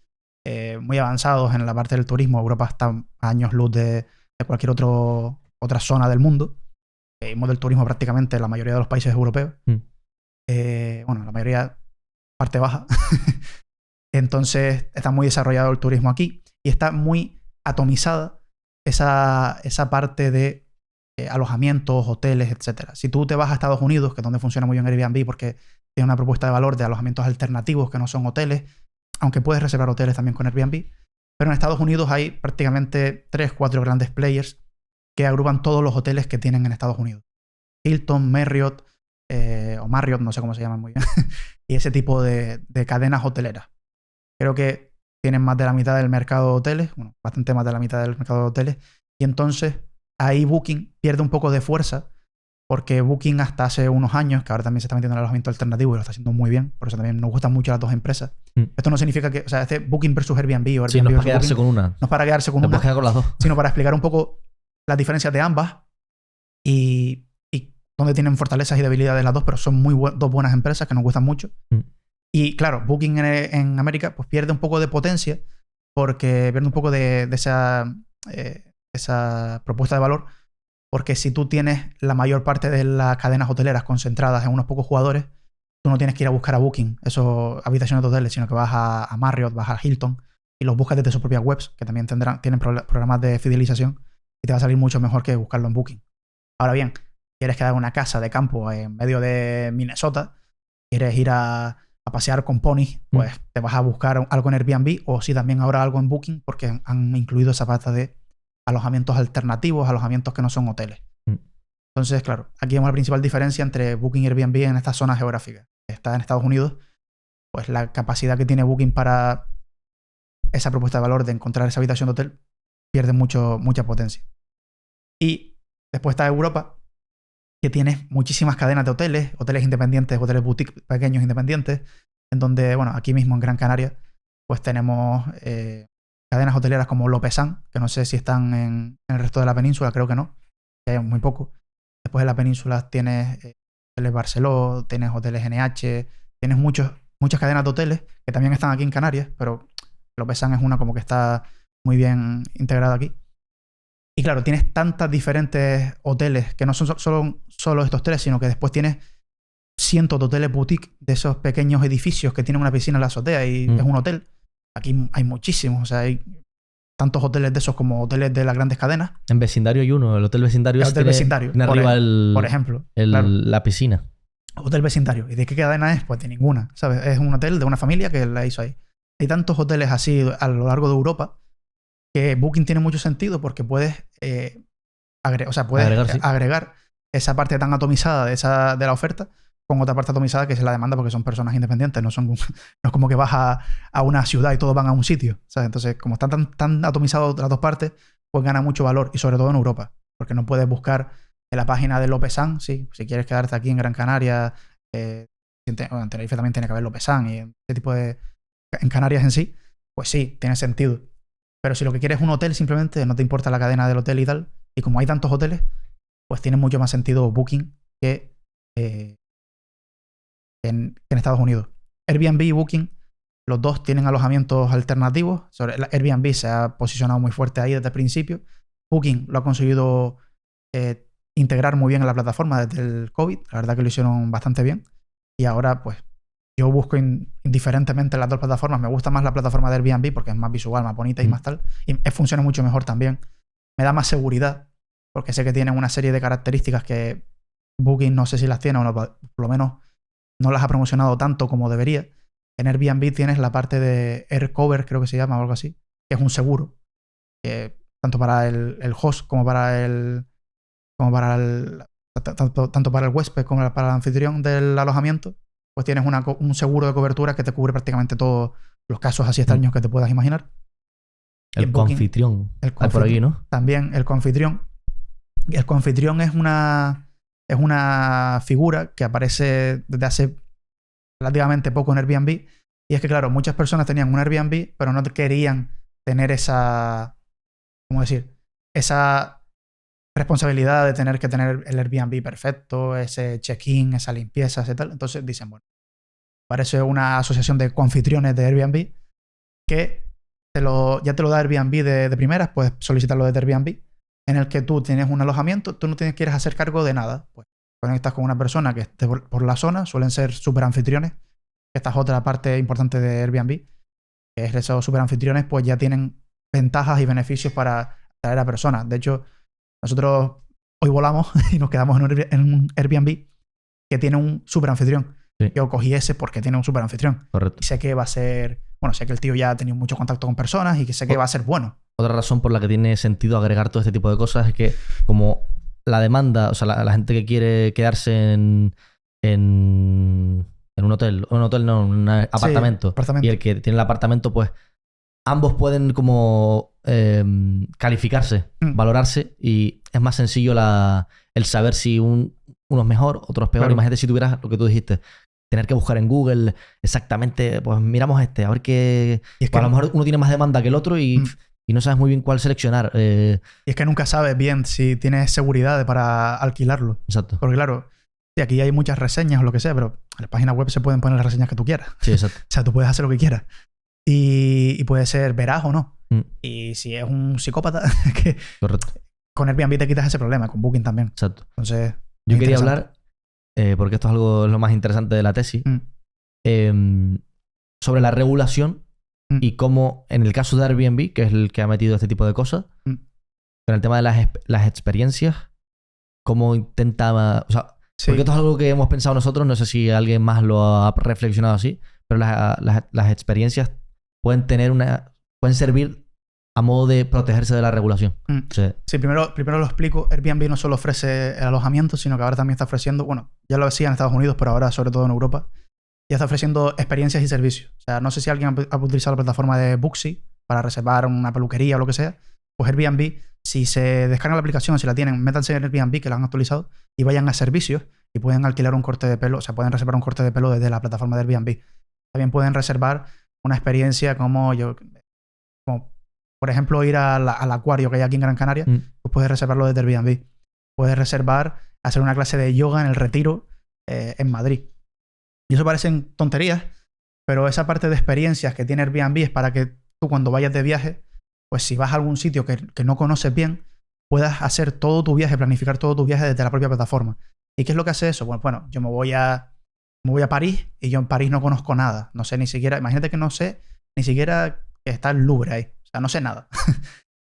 muy avanzados en la parte del turismo. Europa está a años luz de cualquier otra zona del mundo. Vivimos del turismo prácticamente en la mayoría de los países europeos. Bueno, la mayoría, parte baja. Entonces, está muy desarrollado el turismo aquí y está muy atomizada esa parte de alojamientos, hoteles, etcétera. Si tú te vas a Estados Unidos, que es donde funciona muy bien Airbnb porque tiene una propuesta de valor de alojamientos alternativos que no son hoteles, aunque puedes reservar hoteles también con Airbnb, pero en Estados Unidos hay prácticamente 3-4 grandes players que agrupan todos los hoteles que tienen en Estados Unidos. Hilton, Marriott, o Marriott, no sé cómo se llaman muy bien, y ese tipo de cadenas hoteleras. Creo que tienen más de la mitad del mercado de hoteles, bueno, bastante más de la mitad del mercado de hoteles, y entonces ahí Booking pierde un poco de fuerza, porque Booking hasta hace unos años, que ahora también se está metiendo en el alojamiento alternativo y lo está haciendo muy bien, por eso también nos gustan mucho las dos empresas. Esto no significa que, o sea, Booking versus Airbnb o Airbnb sí, no es para quedarse Booking, con una. No es para quedarse con una. No puedes quedar con las dos. Sino para explicar un poco las diferencias de ambas y donde tienen fortalezas y debilidades las dos, pero son dos buenas empresas que nos gustan mucho. Y claro, Booking en América pues pierde un poco de potencia porque pierde un poco de esa propuesta de valor, porque si tú tienes la mayor parte de las cadenas hoteleras concentradas en unos pocos jugadores, tú no tienes que ir a buscar a Booking esos habitaciones de hoteles, sino que vas a Marriott, vas a Hilton y los buscas desde sus propias webs, que también tienen programas de fidelización, y te va a salir mucho mejor que buscarlo en Booking. Ahora bien, quieres quedar en una casa de campo en medio de Minnesota, quieres ir a pasear con ponis, pues te vas a buscar algo en Airbnb, o si también ahora algo en Booking, porque han incluido esa parte de alojamientos alternativos, alojamientos que no son hoteles. Entonces, claro, aquí vemos la principal diferencia entre Booking y Airbnb en esta zona geográfica. Está en Estados Unidos, pues la capacidad que tiene Booking para esa propuesta de valor de encontrar esa habitación de hotel pierde mucha potencia. Y después está Europa, que tiene muchísimas cadenas de hoteles independientes, hoteles boutique pequeños independientes, en donde, bueno, aquí mismo en Gran Canaria, pues tenemos cadenas hoteleras como Lopesan, que no sé si están en el resto de la península, creo que no, que hay muy poco. Después de la península tienes hoteles Barceló, tienes hoteles NH, tienes muchas cadenas de hoteles que también están aquí en Canarias, pero Lopesan es una como que está muy bien integrada aquí. Y claro, tienes tantas diferentes hoteles que no son solo estos tres, sino que después tienes cientos de hoteles boutique de esos pequeños edificios que tienen una piscina en la azotea y es un hotel. Aquí hay muchísimos, o sea, hay tantos hoteles de esos como hoteles de las grandes cadenas. En vecindario hay uno, el Hotel Vecindario. El Hotel Vecindario. Tiene arriba por ejemplo. Claro. La piscina. Hotel Vecindario. ¿Y de qué cadena es? Pues de ninguna, ¿sabes? Es un hotel de una familia que la hizo ahí. Hay tantos hoteles así a lo largo de Europa que Booking tiene mucho sentido porque puedes, agregar esa parte tan atomizada de la oferta con otra parte atomizada que es la demanda, porque son personas independientes, no es como que vas a una ciudad y todos van a un sitio, ¿sabes? Entonces, como están tan atomizados las dos partes, pues gana mucho valor, y sobre todo en Europa, porque no puedes buscar en la página de Lopesan, sí, si quieres quedarte aquí en Gran Canaria, en Tenerife también tiene que haber Lopesan y ese tipo de... En Canarias en sí, pues sí, tiene sentido. Pero si lo que quieres es un hotel, simplemente no te importa la cadena del hotel y tal, y como hay tantos hoteles, pues tiene mucho más sentido Booking que en Estados Unidos. Airbnb y Booking, los dos tienen alojamientos alternativos. Airbnb se ha posicionado muy fuerte ahí desde el principio. Booking lo ha conseguido integrar muy bien en la plataforma desde el COVID. La verdad que lo hicieron bastante bien. Y ahora, pues, yo busco indiferentemente en las dos plataformas. Me gusta más la plataforma de Airbnb porque es más visual, más bonita y más tal. Y funciona mucho mejor también. Me da más seguridad porque sé que tienen una serie de características que Booking no sé si las tiene o no, por lo menos no las ha promocionado tanto como debería. En Airbnb tienes la parte de AirCover, creo que se llama o algo así, que es un seguro que tanto para el host como para el tanto para el huésped como para el anfitrión del alojamiento, pues tienes un seguro de cobertura que te cubre prácticamente todos los casos así extraños que te puedas imaginar. El confitrión. Por aquí, ¿no? También el confitrión. El confitrión es una figura que aparece desde hace relativamente poco en Airbnb. Y es que, claro, muchas personas tenían un Airbnb, pero no querían tener esa responsabilidad de tener que tener el Airbnb perfecto, ese check-in, esa limpieza, ese tal. Entonces dicen, bueno, parece una asociación de confitriones de Airbnb que ya te lo da Airbnb de primeras, puedes solicitarlo desde Airbnb, en el que tú tienes un alojamiento, tú no tienes que hacer cargo de nada. Pues conectas con una persona que esté por la zona, suelen ser super anfitriones. Esta es otra parte importante de Airbnb, que es esos super anfitriones, pues ya tienen ventajas y beneficios para atraer a personas. De hecho, nosotros hoy volamos y nos quedamos en un Airbnb que tiene un super anfitrión. Sí. Yo cogí ese porque tiene un super anfitrión. Correcto. Y sé que va a ser... Bueno, sé que el tío ya ha tenido mucho contacto con personas y que sé que va a ser bueno. Otra razón por la que tiene sentido agregar todo este tipo de cosas es que como la demanda, o sea, la gente que quiere quedarse en un hotel, no, en un apartamento, sí, y el que tiene el apartamento, pues ambos pueden como calificarse, valorarse, y es más sencillo el saber si uno es mejor, otro es peor. Claro. Imagínate si tuvieras lo que tú dijiste, tener que buscar en Google exactamente, pues miramos a ver qué... Es que pues a lo mejor uno tiene más demanda que el otro y y no sabes muy bien cuál seleccionar. Y es que nunca sabes bien si tienes seguridad para alquilarlo. Exacto. Porque claro, sí, aquí hay muchas reseñas o lo que sea, pero en la página web se pueden poner las reseñas que tú quieras. Sí, exacto. O sea, tú puedes hacer lo que quieras. Y puede ser veraz o no. Mm. Y si es un psicópata, que Correcto. con Airbnb te quitas ese problema, con Booking también. Exacto. Entonces, Yo es quería interesante. hablar, porque esto es lo más interesante de la tesis, Mm. sobre la regulación Mm. y cómo, en el caso de Airbnb, que es el que ha metido este tipo de cosas, Mm. con el tema de las experiencias, cómo intentaba... O sea, Sí. porque esto es algo que hemos pensado nosotros, no sé si alguien más lo ha reflexionado así, pero las experiencias pueden servir a modo de protegerse de la regulación. Mm. O sea, Sí, primero lo explico. Airbnb no solo ofrece el alojamiento, sino que ahora también está ofreciendo, bueno, ya lo hacía en Estados Unidos, pero ahora sobre todo en Europa, ya está ofreciendo experiencias y servicios. O sea, no sé si alguien ha utilizado la plataforma de Booksy para reservar una peluquería o lo que sea. Pues Airbnb, si se descargan la aplicación, si la tienen, métanse en Airbnb, que la han actualizado, y vayan a servicios y pueden alquilar un corte de pelo, o sea, pueden reservar un corte de pelo desde la plataforma de Airbnb. También pueden reservar una experiencia como por ejemplo, ir al acuario que hay aquí en Gran Canaria, pues puedes reservarlo desde Airbnb. Puedes reservar hacer una clase de yoga en el Retiro en Madrid. Y eso parecen tonterías, pero esa parte de experiencias que tiene Airbnb es para que tú cuando vayas de viaje, pues si vas a algún sitio que no conoces bien, puedas hacer todo tu viaje, planificar todo tu viaje desde la propia plataforma. ¿Y qué es lo que hace eso? Bueno, yo me voy a París y yo en París no conozco nada. No sé ni siquiera, imagínate que no sé ni siquiera que está el Louvre ahí. O sea, no sé nada.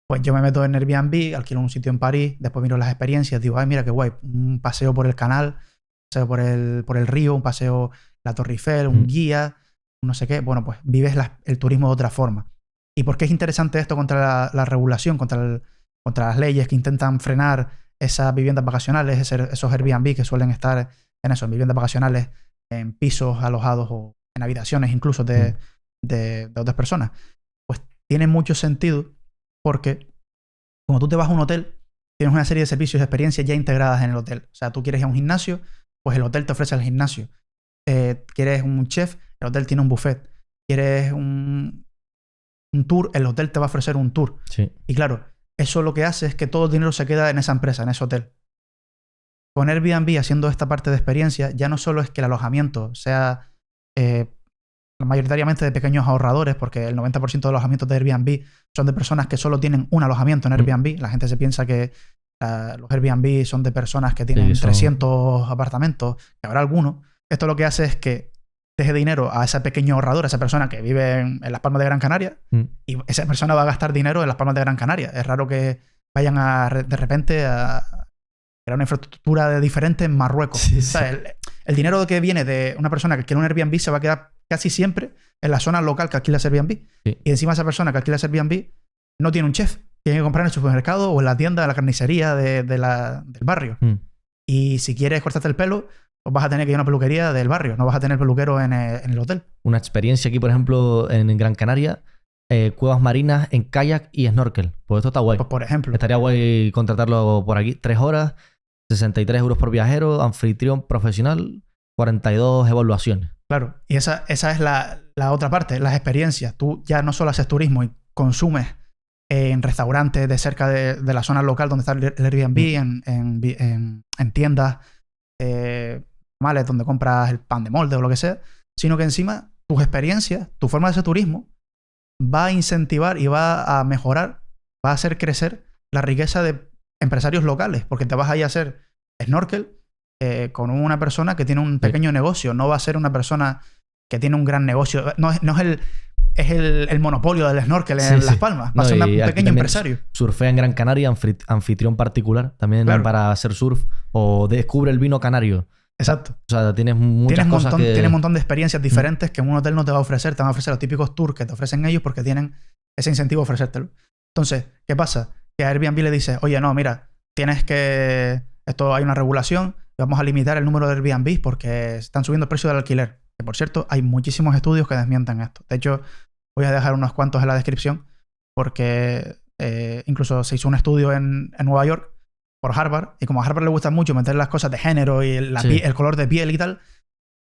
Pues yo me meto en Airbnb, alquilo un sitio en París, después miro las experiencias, digo, ay, mira qué guay, un paseo por el canal, un paseo por el río, un paseo la Torre Eiffel, un guía, no sé qué. Bueno, pues vives el turismo de otra forma. ¿Y por qué es interesante esto contra la regulación, contra las leyes que intentan frenar esas viviendas vacacionales, esos Airbnb que suelen estar en viviendas vacacionales, en pisos alojados o en habitaciones incluso de otras personas? Pues tiene mucho sentido porque cuando tú te vas a un hotel, tienes una serie de servicios y experiencias ya integradas en el hotel. O sea, tú quieres ir a un gimnasio, pues el hotel te ofrece el gimnasio. Quieres un chef, el hotel tiene un buffet. Quieres un tour, el hotel te va a ofrecer un tour. sí. Y claro, eso lo que hace es que todo el dinero se queda en esa empresa, en ese hotel. Con Airbnb haciendo esta parte de experiencia, ya no solo es que el alojamiento sea mayoritariamente de pequeños ahorradores, porque el 90% de los alojamientos de Airbnb son de personas que solo tienen un alojamiento en Airbnb. La gente se piensa que los Airbnb son de personas que tienen 300 apartamentos, que habrá algunos. Esto lo que hace es que deje dinero a ese pequeño ahorrador, a esa persona que vive en Las Palmas de Gran Canaria, y esa persona va a gastar dinero en Las Palmas de Gran Canaria. Es raro que vayan de repente a crear una infraestructura diferente en Marruecos. Sí, o sea, el dinero que viene de una persona que quiere un Airbnb se va a quedar casi siempre en la zona local que alquila ese Airbnb. Sí. Y encima esa persona que alquila ese Airbnb no tiene un chef. Tiene que comprar en el supermercado o en la tienda, de la carnicería del barrio. Y si quieres cortarte el pelo, pues vas a tener que ir a una peluquería del barrio. No vas a tener peluquero en el hotel. Una experiencia aquí, por ejemplo, en Gran Canaria, cuevas marinas en kayak y snorkel. Pues esto está guay. Pues por ejemplo. Estaría guay contratarlo por aquí. 3 horas, 63 euros por viajero, anfitrión profesional, 42 evaluaciones. Claro, y esa es la otra parte, las experiencias. Tú ya no solo haces turismo y consumes en restaurantes de cerca de la zona local donde está el Airbnb, en tiendas normales donde compras el pan de molde o lo que sea, sino que encima tus experiencias, tu forma de hacer turismo va a incentivar y va a mejorar, va a hacer crecer la riqueza de empresarios locales, porque te vas a ir a hacer snorkel con una persona que tiene un pequeño negocio. No va a ser una persona que tiene un gran negocio. No es el monopolio del snorkel en Las Palmas. Va a ser un pequeño empresario. Surfea en Gran Canaria, anfitrión particular, también para hacer surf. O descubre el vino canario. Exacto. O sea, tienes muchas cosas que... Tienes un montón de experiencias diferentes que un hotel no te va a ofrecer. Te van a ofrecer los típicos tours que te ofrecen ellos porque tienen ese incentivo a ofrecértelo. Entonces, ¿qué pasa? Que a Airbnb le dices, oye, no, mira, tienes que... Esto hay una regulación, vamos a limitar el número de Airbnb porque están subiendo el precio del alquiler. Que por cierto, hay muchísimos estudios que desmienten esto. De hecho, voy a dejar unos cuantos en la descripción porque incluso se hizo un estudio en Nueva York por Harvard, y como a Harvard le gusta mucho meter las cosas de género y el color de piel y tal,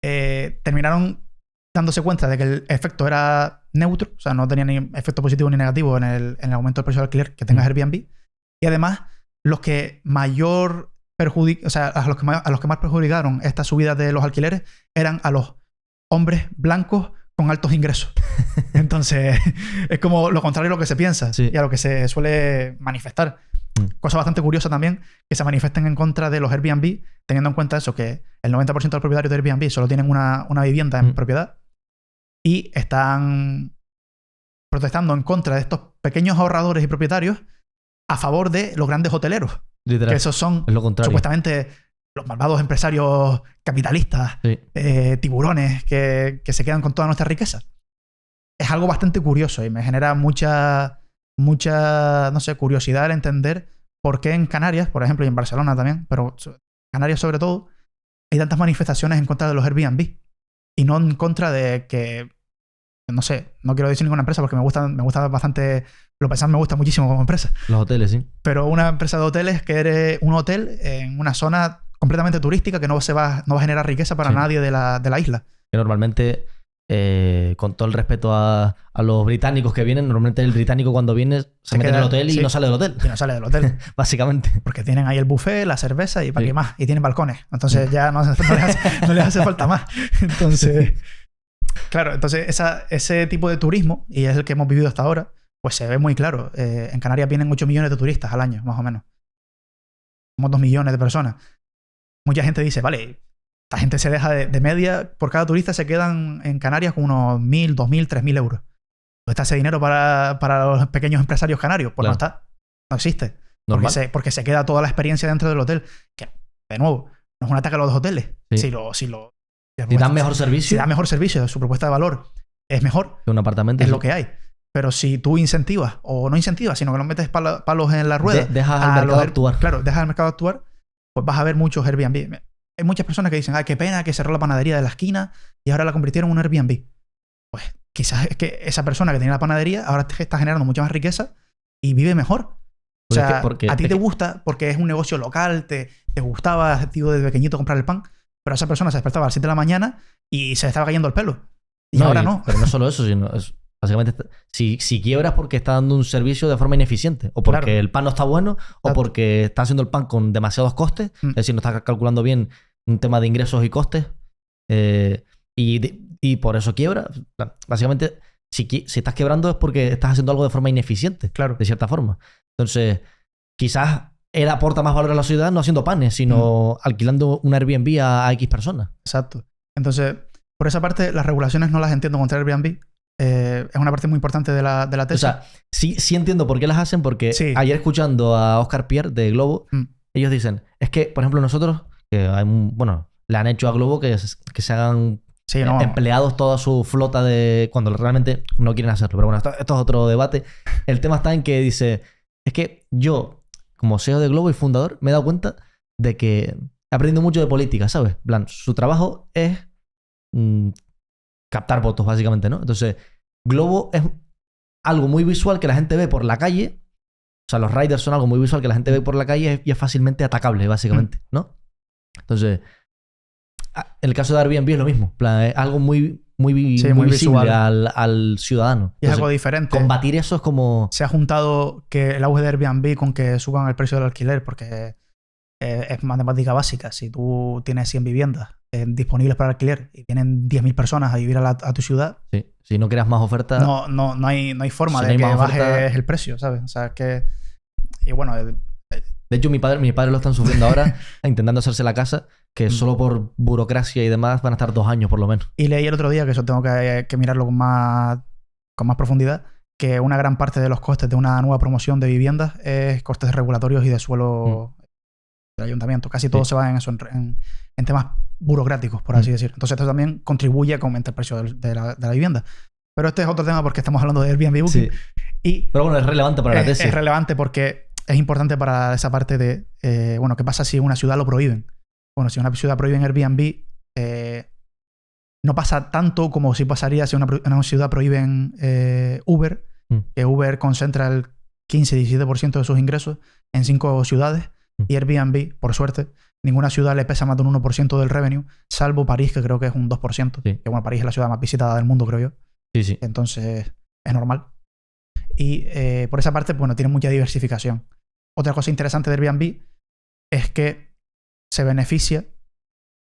terminaron dándose cuenta de que el efecto era neutro, o sea, no tenía ni efecto positivo ni negativo en el aumento del precio del alquiler que tengas Airbnb. Y además, los que mayor o sea, a los que más perjudicaron esta subida de los alquileres eran a los hombres blancos con altos ingresos. Entonces, es como lo contrario a lo que se piensa y a lo que se suele manifestar. Cosa bastante curiosa también, que se manifiesten en contra de los Airbnb, teniendo en cuenta eso, que el 90% de los propietarios de Airbnb solo tienen una vivienda en propiedad y están protestando en contra de estos pequeños ahorradores y propietarios a favor de los grandes hoteleros. Literal. Que esos son contrario. Supuestamente los malvados empresarios capitalistas, tiburones que se quedan con toda nuestra riqueza. Es algo bastante curioso y me genera mucha, no sé, curiosidad el entender por qué en Canarias, por ejemplo, y en Barcelona también, pero en Canarias sobre todo, hay tantas manifestaciones en contra de los Airbnb y no en contra de que, no sé, no quiero decir ninguna empresa porque me gusta bastante, lo pensar me gusta muchísimo como empresa. Los hoteles, sí. Pero una empresa de hoteles que eres un hotel en una zona completamente turística que no va a generar riqueza para nadie de la isla. Que normalmente, con todo el respeto a los británicos que vienen, normalmente el británico cuando viene se mete en el hotel y no sale del hotel. Y no sale del hotel. Básicamente. Porque tienen ahí el buffet, la cerveza y para qué más. Y tienen balcones. Entonces ya no les hace falta más. Entonces, claro, entonces ese tipo de turismo, y es el que hemos vivido hasta ahora, pues se ve muy claro. En Canarias vienen 8 millones de turistas al año, más o menos. Somos 2 millones de personas. Mucha gente dice, vale, esta gente se deja de media, por cada turista se quedan en Canarias con unos 1.000, 2.000, 3.000 euros. ¿Dónde está ese dinero para los pequeños empresarios canarios? Pues claro. No está. No existe. Porque se queda toda la experiencia dentro del hotel. Que, de nuevo, no es un ataque a los hoteles. Sí. Si dan mejor servicio. Si dan mejor servicio, su propuesta de valor es mejor. Que un apartamento. Es lo que hay. Pero si tú incentivas, o no incentivas, sino que no metes palos en la rueda. Dejas al mercado actuar. Claro, dejas al mercado actuar, pues vas a ver muchos Airbnb. Hay muchas personas que dicen, qué pena que cerró la panadería de la esquina y ahora la convirtieron en un Airbnb. Pues quizás es que esa persona que tenía la panadería ahora está generando mucha más riqueza y vive mejor. O sea, a ti te gusta porque es un negocio local, te gustaba, tío, desde pequeñito comprar el pan, pero esa persona se despertaba a las 7 de la mañana y se le estaba cayendo el pelo. Y ahora no. Pero no solo eso, sino... Básicamente, si quiebras porque está dando un servicio de forma ineficiente, o porque el pan no está bueno, o porque está haciendo el pan con demasiados costes, es decir, no está calculando bien un tema de ingresos y costes, y por eso quiebra. Básicamente, si estás quebrando es porque estás haciendo algo de forma ineficiente, de cierta forma. Entonces, quizás él aporta más valor a la ciudad no haciendo panes, sino alquilando un Airbnb a X personas. Exacto. Entonces, por esa parte, las regulaciones no las entiendo contra Airbnb. Es una parte muy importante de la tesis. O sea, sí entiendo por qué las hacen, porque ayer escuchando a Oscar Pierre de Globo, ellos dicen, es que, por ejemplo, nosotros, que le han hecho a Globo que se hagan empleados toda su flota de cuando realmente no quieren hacerlo. Pero bueno, esto es otro debate. El tema está en que dice, es que yo, como CEO de Globo y fundador, me he dado cuenta de que he aprendido mucho de política, ¿sabes? En plan, su trabajo es... captar votos, básicamente, ¿no? Entonces, Globo es algo muy visual que la gente ve por la calle. O sea, los riders son algo muy visual que la gente ve por la calle y es fácilmente atacable, básicamente, ¿no? Entonces, en el caso de Airbnb es lo mismo. Es algo muy visible al ciudadano. Y es algo diferente. Combatir eso es como... Se ha juntado que el auge de Airbnb con que suban el precio del alquiler, porque es matemática básica. Si tú tienes 100 viviendas disponibles para alquiler y vienen 10.000 personas a vivir a tu ciudad, si no creas más oferta, no hay forma de que bajes el precio, ¿sabes? O sea, es que... Y bueno... De hecho, mis padres lo están sufriendo ahora intentando hacerse la casa, que solo por burocracia y demás van a estar 2 años por lo menos. Y leí el otro día, que eso tengo que mirarlo con más profundidad, que una gran parte de los costes de una nueva promoción de viviendas es costes regulatorios y de suelo del ayuntamiento. Casi todo se va en eso, en temas burocráticos, por así decir. Entonces esto también contribuye a que aumente el precio de la vivienda. Pero este es otro tema porque estamos hablando de Airbnb Booking. Pero bueno, es relevante para la tesis. Es relevante porque es importante para esa parte de, ¿qué pasa si una ciudad lo prohíben? Bueno, si una ciudad prohíbe Airbnb, no pasa tanto como si pasaría si una ciudad prohíben Uber, que Uber concentra el 15-17% de sus ingresos en 5 ciudades, y Airbnb, por suerte, ninguna ciudad le pesa más de un 1% del revenue, salvo París, que creo que es un 2%. Que bueno, París es la ciudad más visitada del mundo, creo yo. Sí, sí. Entonces, es normal. Y por esa parte, bueno, tiene mucha diversificación. Otra cosa interesante de Airbnb es que se beneficia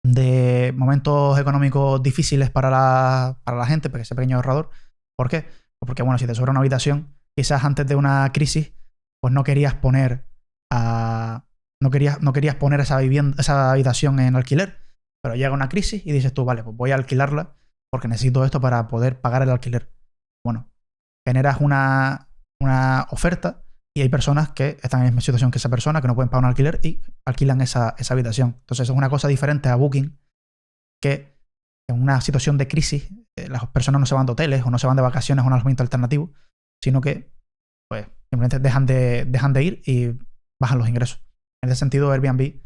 de momentos económicos difíciles para la gente, porque ese pequeño ahorrador. ¿Por qué? Pues porque, bueno, si te sobra una habitación, quizás antes de una crisis, pues no querías poner esa habitación en alquiler, pero llega una crisis y dices tú, vale, pues voy a alquilarla porque necesito esto para poder pagar el alquiler. Bueno, generas una oferta y hay personas que están en la misma situación que esa persona, que no pueden pagar un alquiler y alquilan esa habitación. Entonces es una cosa diferente a Booking, que en una situación de crisis las personas no se van de hoteles o no se van de vacaciones a un alojamiento alternativo, sino que pues simplemente dejan de ir y bajan los ingresos. En ese sentido, Airbnb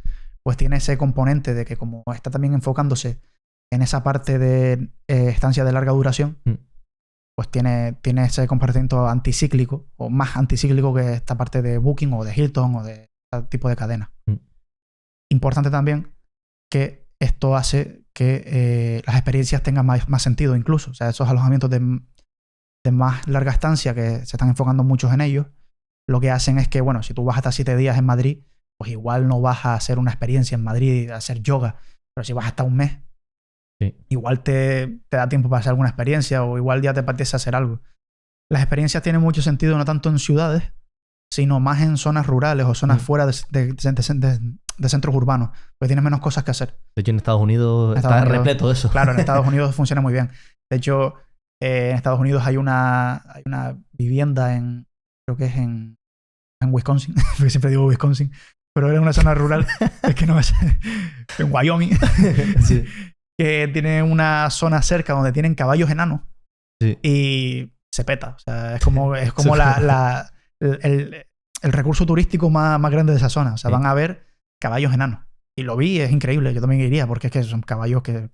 pues tiene ese componente de que como está también enfocándose en esa parte de estancia de larga duración, pues tiene ese comportamiento anticíclico o más anticíclico que esta parte de Booking o de Hilton o de este tipo de cadena. Importante también que esto hace que las experiencias tengan más sentido incluso. O sea, esos alojamientos de más larga estancia, que se están enfocando muchos en ellos, lo que hacen es que, bueno, si tú vas hasta 7 días en Madrid, pues igual no vas a hacer una experiencia en Madrid, a hacer yoga, pero si vas hasta un mes, sí, igual te da tiempo para hacer alguna experiencia o igual ya te apetece hacer algo. Las experiencias tienen mucho sentido no tanto en ciudades, sino más en zonas rurales o zonas fuera de centros urbanos, porque tienes menos cosas que hacer. De hecho, en Estados Unidos está repleto de eso. Claro, en Estados Unidos funciona muy bien. De hecho, en Estados Unidos hay una vivienda creo que es en Wisconsin, porque siempre digo Wisconsin, pero es una zona rural, es que no me sé, en Wyoming, Sí. que tiene una zona cerca donde tienen caballos enanos, Sí. y se peta. O sea, es como el recurso turístico más grande de esa zona. O sea, sí, van a ver caballos enanos. Y lo vi, es increíble. Yo también iría, porque es que son caballos que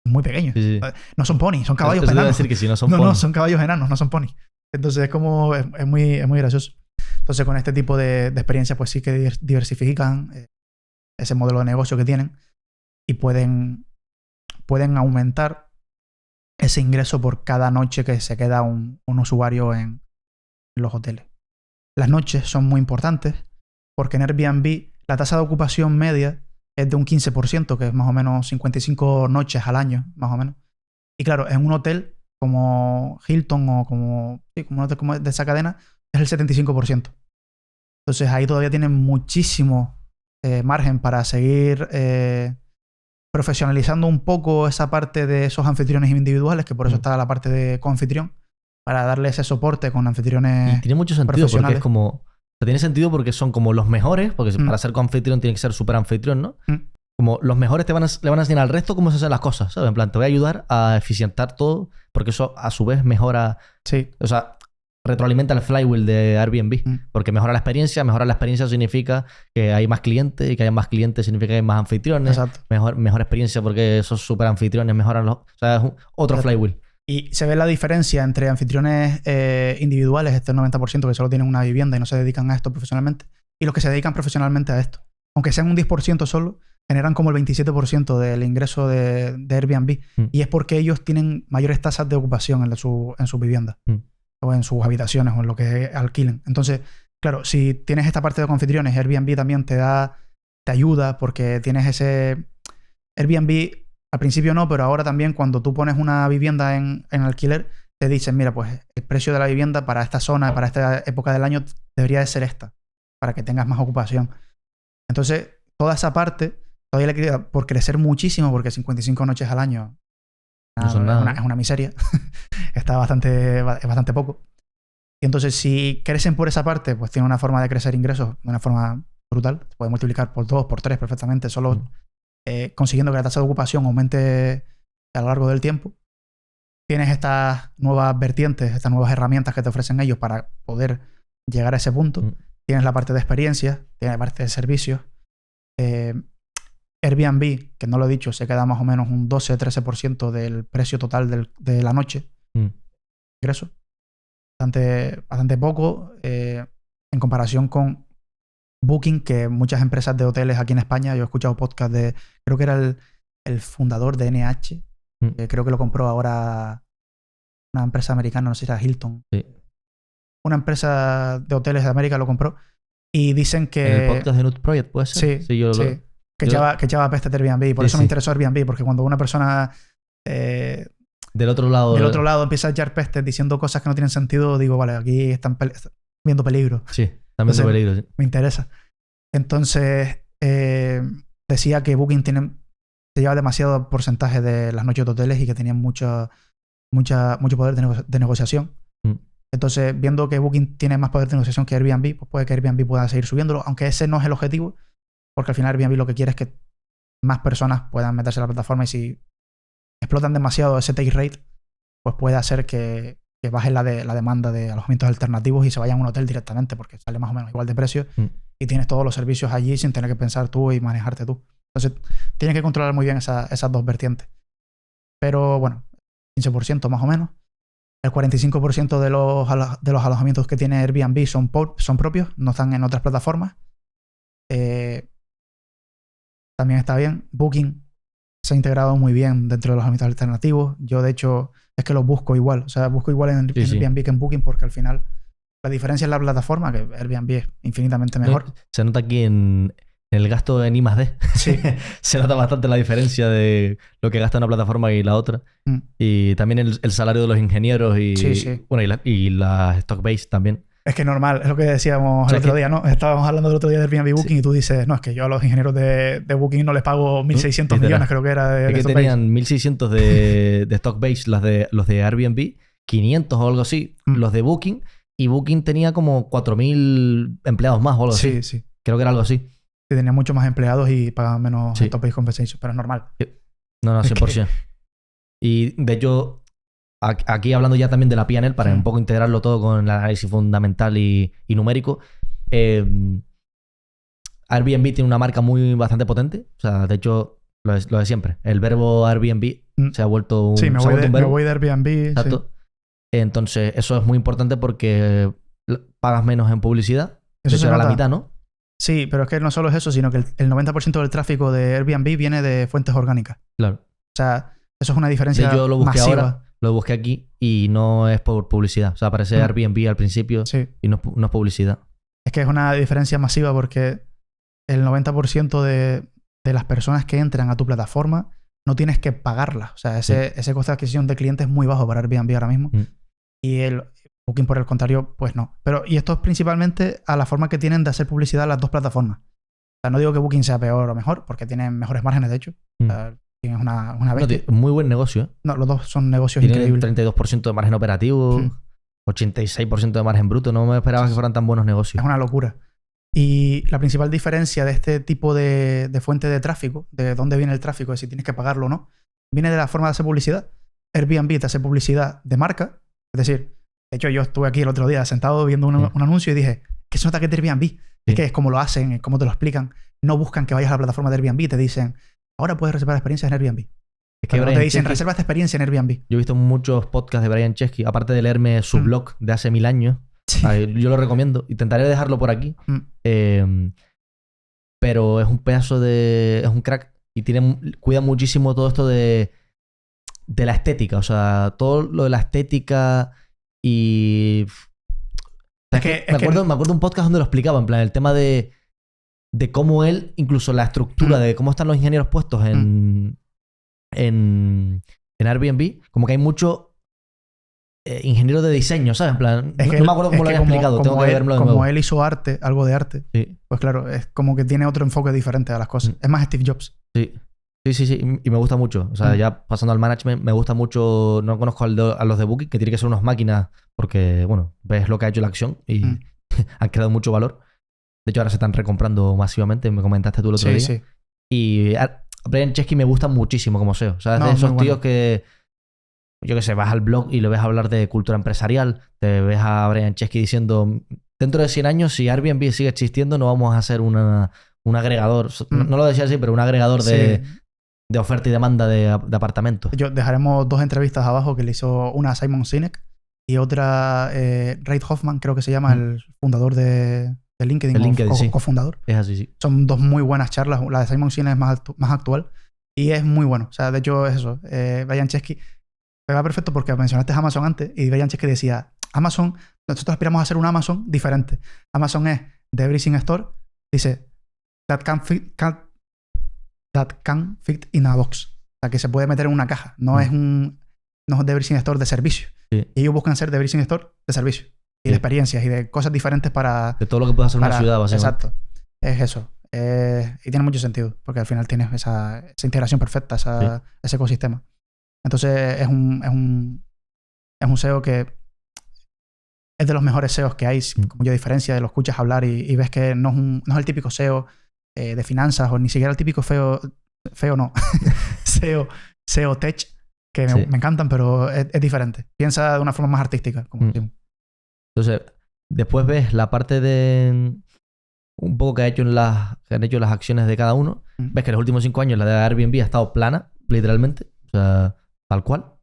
muy pequeños. Sí, sí. No son ponis, son caballos Eso te iba a enanos. decir que si no son No, ponis. son caballos enanos, no son ponis. Entonces es como, es muy gracioso. Entonces con este tipo de experiencias pues sí que diversifican ese modelo de negocio que tienen y pueden aumentar ese ingreso por cada noche que se queda un usuario en los hoteles. Las noches son muy importantes porque en Airbnb la tasa de ocupación media es de un 15%, que es más o menos 55 noches al año, más o menos. Y claro, en un hotel como Hilton o como un hotel como de esa cadena es el 75%. Entonces ahí todavía tienen muchísimo margen para seguir profesionalizando un poco esa parte de esos anfitriones individuales, que por eso está la parte de coanfitrión, para darle ese soporte con anfitriones. Y tiene mucho sentido porque es como... O sea, tiene sentido porque son como los mejores, porque para ser coanfitrión tiene que ser súper anfitrión, ¿no? Como los mejores le van a enseñar al resto cómo se hacen las cosas, ¿sabes? En plan, te voy a ayudar a eficientar todo, porque eso a su vez mejora... Sí. O sea, retroalimenta el flywheel de Airbnb, porque mejora la experiencia significa que hay más clientes, y que haya más clientes significa que hay más anfitriones. Exacto. Mejor experiencia porque esos súper anfitriones mejoran los... O sea, es otro flywheel. Y se ve la diferencia entre anfitriones individuales, este 90% que solo tienen una vivienda y no se dedican a esto profesionalmente, y los que se dedican profesionalmente a esto. Aunque sean un 10% solo, generan como el 27% del ingreso de Airbnb. Y es porque ellos tienen mayores tasas de ocupación en su vivienda. O en sus habitaciones o en lo que alquilen. Entonces, claro, si tienes esta parte de anfitriones, Airbnb también te ayuda porque tienes ese... Airbnb al principio no, pero ahora también cuando tú pones una vivienda en alquiler, te dicen, mira, pues el precio de la vivienda para esta zona, para esta época del año, debería de ser esta, para que tengas más ocupación. Entonces, toda esa parte todavía le queda por crecer muchísimo, porque 55 noches al año no son nada. Es una miseria. Es bastante poco. Y entonces, si crecen por esa parte, pues tiene una forma de crecer ingresos de una forma brutal. Se puede multiplicar por 2, por 3 perfectamente, solo consiguiendo que la tasa de ocupación aumente a lo largo del tiempo. Tienes estas nuevas vertientes, estas nuevas herramientas que te ofrecen ellos para poder llegar a ese punto. Tienes la parte de experiencias, tienes la parte de servicios. Airbnb, que no lo he dicho, se queda más o menos un 12-13% del precio total de la noche. Ingreso. Bastante poco en comparación con Booking, que muchas empresas de hoteles aquí en España, yo he escuchado podcast creo que era el fundador de NH, que creo que lo compró ahora una empresa americana, no sé si era Hilton. Sí. Una empresa de hoteles de América lo compró. Y dicen que... ¿En el podcast de Nut Project puede ser? Sí, yo sí. Que echaba peste de Airbnb. Por eso me interesó Airbnb, porque cuando una persona del otro lado empieza a echar pestes diciendo cosas que no tienen sentido, digo, vale, aquí están viendo peligro. Sí, están viendo peligro. Sí. Me interesa. Entonces, decía que Booking se lleva demasiado porcentaje de las noches de hoteles y que tenían mucho poder de negociación. Entonces, viendo que Booking tiene más poder de negociación que Airbnb, pues puede que Airbnb pueda seguir subiéndolo, aunque ese no es el objetivo, porque al final Airbnb lo que quiere es que más personas puedan meterse en la plataforma y si explotan demasiado ese take rate, pues puede hacer que baje la demanda de alojamientos alternativos y se vayan a un hotel directamente, porque sale más o menos igual de precio y tienes todos los servicios allí sin tener que pensar tú y manejarte tú. Entonces, tienes que controlar muy bien esas dos vertientes. Pero bueno, 15% más o menos. El 45% de los alojamientos que tiene Airbnb son propios, no están en otras plataformas. También está bien. Booking se ha integrado muy bien dentro de los alojamientos alternativos. Yo, de hecho, es que los busco igual. O sea, busco igual en Airbnb que en Booking porque al final la diferencia es la plataforma, que Airbnb es infinitamente mejor. Se nota aquí en el gasto en I+D. Sí. Se nota bastante la diferencia de lo que gasta una plataforma y la otra. Y también el salario de los ingenieros bueno, y la stock base también. Es que normal, es lo que decíamos el otro día, ¿no? Estábamos hablando del otro día de Airbnb Booking y tú dices, no, es que yo a los ingenieros de Booking no les pago 1.600 millones, creo que era de que tenían 1.600 de stock base los de Airbnb, 500 o algo así, los de Booking, y Booking tenía como 4.000 empleados más o algo así. Sí. Creo que era algo así. Sí, tenía muchos más empleados y pagaban menos stock base compensation, pero es normal. No, 100%. Y de hecho, aquí hablando ya también de la P&L, para un poco integrarlo todo con el análisis fundamental y numérico, Airbnb tiene una marca bastante potente. O sea, de hecho, lo de siempre. El verbo Airbnb se ha vuelto un verbo. Sí, me voy de Airbnb. Exacto. Sí. Entonces, eso es muy importante porque pagas menos en publicidad. Eso será la mitad, ¿no? Sí, pero es que no solo es eso, sino que el 90% del tráfico de Airbnb viene de fuentes orgánicas. Claro. O sea, eso es una diferencia yo lo busqué masiva. Ahora, lo busqué aquí y no es por publicidad. O sea, aparece Airbnb al principio y no es publicidad. Es que es una diferencia masiva porque el 90% de las personas que entran a tu plataforma no tienes que pagarlas. O sea, ese coste de adquisición de clientes es muy bajo para Airbnb ahora mismo. Y el Booking, por el contrario, pues no. Y esto es principalmente a la forma que tienen de hacer publicidad las dos plataformas. O sea, no digo que Booking sea peor o mejor, porque tienen mejores márgenes, de hecho. O sea, es una bestia. Muy buen negocio, ¿eh? No, los dos son negocios tienen increíbles. 32% de margen operativo, 86% de margen bruto. No me esperaba que fueran tan buenos negocios. Es una locura. Y la principal diferencia de este tipo de fuente de tráfico, de dónde viene el tráfico, de si tienes que pagarlo o no, viene de la forma de hacer publicidad. Airbnb te hace publicidad de marca. Es decir, de hecho, yo estuve aquí el otro día sentado viendo un anuncio y dije, que se nota que es de Airbnb. Es que es como lo hacen, es como te lo explican. No buscan que vayas a la plataforma de Airbnb, te dicen, ahora puedes reservar experiencias en Airbnb. Es que no te dicen, reserva esta experiencia en Airbnb. Yo he visto muchos podcasts de Brian Chesky, aparte de leerme su blog de hace 1000 años. Sí. Yo lo recomiendo. Intentaré dejarlo por aquí. Pero es un pedazo de... Es un crack. Y cuida muchísimo todo esto de la estética. O sea, todo lo de la estética y... me acuerdo de un podcast donde lo explicaba, en plan, el tema de cómo él, incluso la estructura de cómo están los ingenieros puestos en Airbnb, como que hay mucho ingeniero de diseño, ¿sabes? En plan, no me acuerdo cómo lo había explicado, tengo que verlo de nuevo. Como él hizo arte, algo de arte, pues claro, es como que tiene otro enfoque diferente a las cosas. Es más Steve Jobs. Sí, y me gusta mucho. O sea, ya pasando al management, me gusta mucho. No conozco a los de Booking, que tiene que ser unas máquinas, porque, bueno, ves lo que ha hecho la acción y han creado mucho valor. De hecho, ahora se están recomprando masivamente, me comentaste tú el otro día. Sí. Y Brian Chesky me gusta muchísimo como SEO. O sea, es de esos tíos que, yo qué sé, vas al blog y le ves hablar de cultura empresarial, te ves a Brian Chesky diciendo, dentro de 100 años, si Airbnb sigue existiendo, no vamos a hacer un agregador. No lo decía así, pero un agregador de oferta y demanda de apartamentos. Dejaremos 2 entrevistas abajo que le hizo una a Simon Sinek y otra Reid Hoffman, creo que se llama, el fundador de LinkedIn, cofundador. Es así, sí. Son 2 muy buenas charlas. La de Simon Sinek es más actual y es muy bueno. O sea, de hecho es eso. Brian Chesky, va perfecto porque mencionaste Amazon antes y Gary Sánchez que decía, Amazon, nosotros aspiramos a hacer un Amazon diferente. Amazon es The Everything Store, dice, that can fit in a box. O sea, que se puede meter en una caja. No es The Everything Store de servicio. Sí. Y ellos buscan hacer The Everything Store de servicio. Y de experiencias y de cosas diferentes para... De todo lo que puede hacer una ciudad, básicamente. Exacto. Es eso. Y tiene mucho sentido, porque al final tienes esa integración perfecta, ese ecosistema. Entonces es un SEO que es de los mejores SEOs que hay, con mucha diferencia, lo escuchas hablar y ves que no es el típico SEO de finanzas o ni siquiera el típico SEO tech, que me encantan, pero es diferente. Piensa de una forma más artística. Como Entonces, después ves la parte de un poco que han hecho las acciones de cada uno. Ves que en los últimos 5 años la de Airbnb ha estado plana, literalmente. O sea, tal cual. O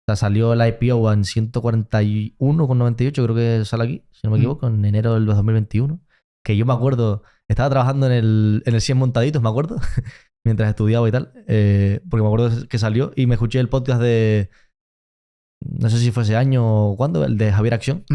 sea, salió la IPO en 141,98, creo que sale aquí, si no me equivoco, en enero del 2021. Que yo me acuerdo, estaba trabajando en el 100 montaditos, me acuerdo, mientras estudiaba y tal. Porque me acuerdo que salió y me escuché el podcast de... No sé si fue ese año o cuándo, el de Javier Acción.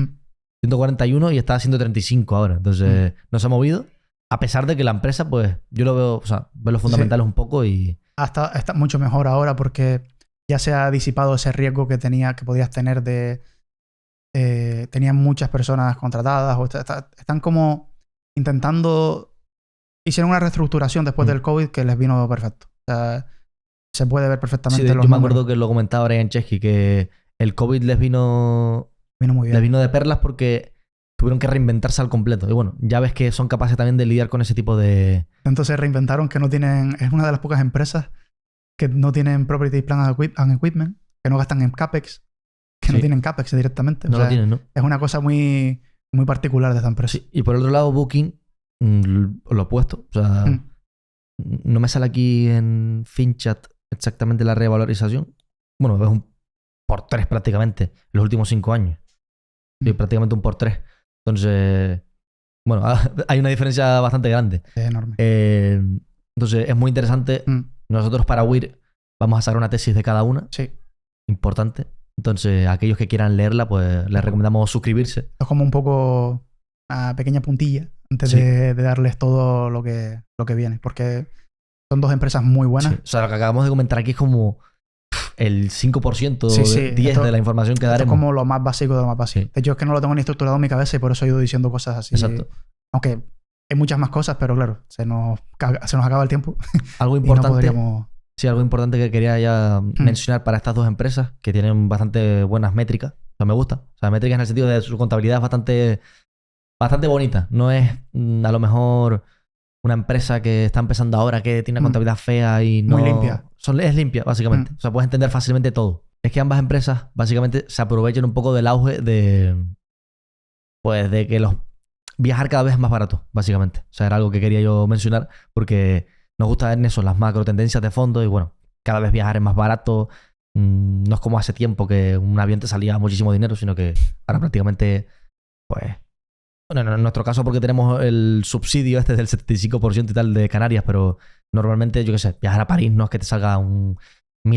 141 y está a 135 ahora. Entonces, no se ha movido. A pesar de que la empresa, pues, yo lo veo, o sea, veo los fundamentales un poco y... Está mucho mejor ahora porque ya se ha disipado ese riesgo que podías tener de... tenían muchas personas contratadas o están como intentando... Hicieron una reestructuración después del COVID que les vino perfecto. O sea, se puede ver perfectamente los yo me acuerdo que lo comentaba Brian Chesky, que el COVID les vino muy bien. Les vino de perlas porque tuvieron que reinventarse al completo. Y bueno, ya ves que son capaces también de lidiar con ese tipo de... Entonces se reinventaron que no tienen... Es una de las pocas empresas que no tienen Property Plant and Equipment, que no gastan en CAPEX, que no tienen CAPEX directamente. No lo tienen, ¿no? Es una cosa muy, muy particular de esta empresa. Sí. Y por el otro lado, Booking, lo opuesto. O sea, no me sale aquí en FinChat exactamente la revalorización. Bueno, es un por 3 prácticamente en los últimos 5 años. Sí, prácticamente un por 3. Entonces, bueno, hay una diferencia bastante grande. Es enorme. Entonces, es muy interesante. Nosotros para WIR vamos a sacar una tesis de cada una. Sí. Importante. Entonces, a aquellos que quieran leerla, pues les recomendamos suscribirse. Es como un poco una pequeña puntilla antes de darles todo lo que viene. Porque son 2 empresas muy buenas. Sí. O sea, lo que acabamos de comentar aquí es como el 5%, 10% de la información que daremos. Es como lo más básico de lo más básico. Sí. De hecho, es que no lo tengo ni estructurado en mi cabeza y por eso he ido diciendo cosas así. Exacto. Aunque hay muchas más cosas, pero claro, se nos acaba el tiempo. Algo importante. Y no podríamos... Sí, algo importante que quería ya mencionar para estas 2 empresas que tienen bastante buenas métricas. O sea, me gusta. O sea, métricas en el sentido de su contabilidad es bastante bonita. No es a lo mejor una empresa que está empezando ahora que tiene una contabilidad fea y no... Muy limpia. Es limpia, básicamente. O sea, puedes entender fácilmente todo. Es que ambas empresas básicamente se aprovechan un poco del auge de... Pues de que viajar cada vez es más barato, básicamente. O sea, era algo que quería yo mencionar porque nos gusta ver en eso las macro tendencias de fondo y bueno, cada vez viajar es más barato. No es como hace tiempo que un avión te salía muchísimo dinero, sino que ahora prácticamente, pues... Bueno, en nuestro caso porque tenemos el subsidio este del 75% y tal de Canarias, pero normalmente, yo qué sé, viajar a París no es que te salga 1.000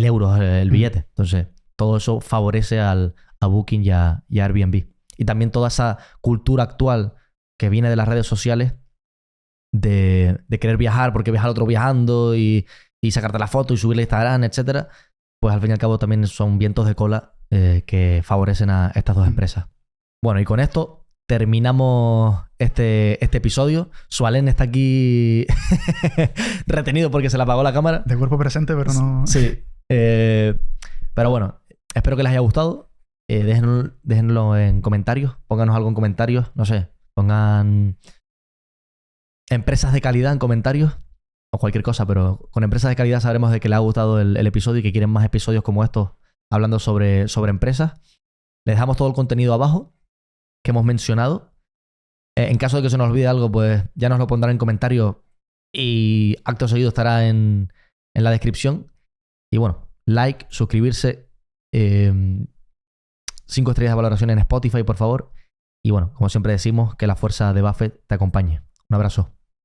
euros el billete. Entonces, todo eso favorece a Booking y a Airbnb. Y también toda esa cultura actual que viene de las redes sociales de querer viajar porque ves al otro viajando y sacarte la foto y subirle a Instagram, etcétera, pues al fin y al cabo también son vientos de cola que favorecen a estas 2 empresas. Bueno, y con esto terminamos este episodio. Sualen está aquí retenido porque se le apagó la cámara. De cuerpo presente, pero no... Sí. Pero bueno, espero que les haya gustado. Déjenlo en comentarios. Pónganos algo en comentarios. No sé, pongan empresas de calidad en comentarios. O cualquier cosa, pero con empresas de calidad sabremos de que les ha gustado el episodio y que quieren más episodios como estos hablando sobre empresas. Les dejamos todo el contenido abajo que hemos mencionado. En caso de que se nos olvide algo, pues ya nos lo pondrán en comentarios y acto seguido estará en la descripción. Y bueno, like, suscribirse, 5 estrellas de valoración en Spotify, por favor. Y bueno, como siempre decimos, que la fuerza de Buffett te acompañe. Un abrazo.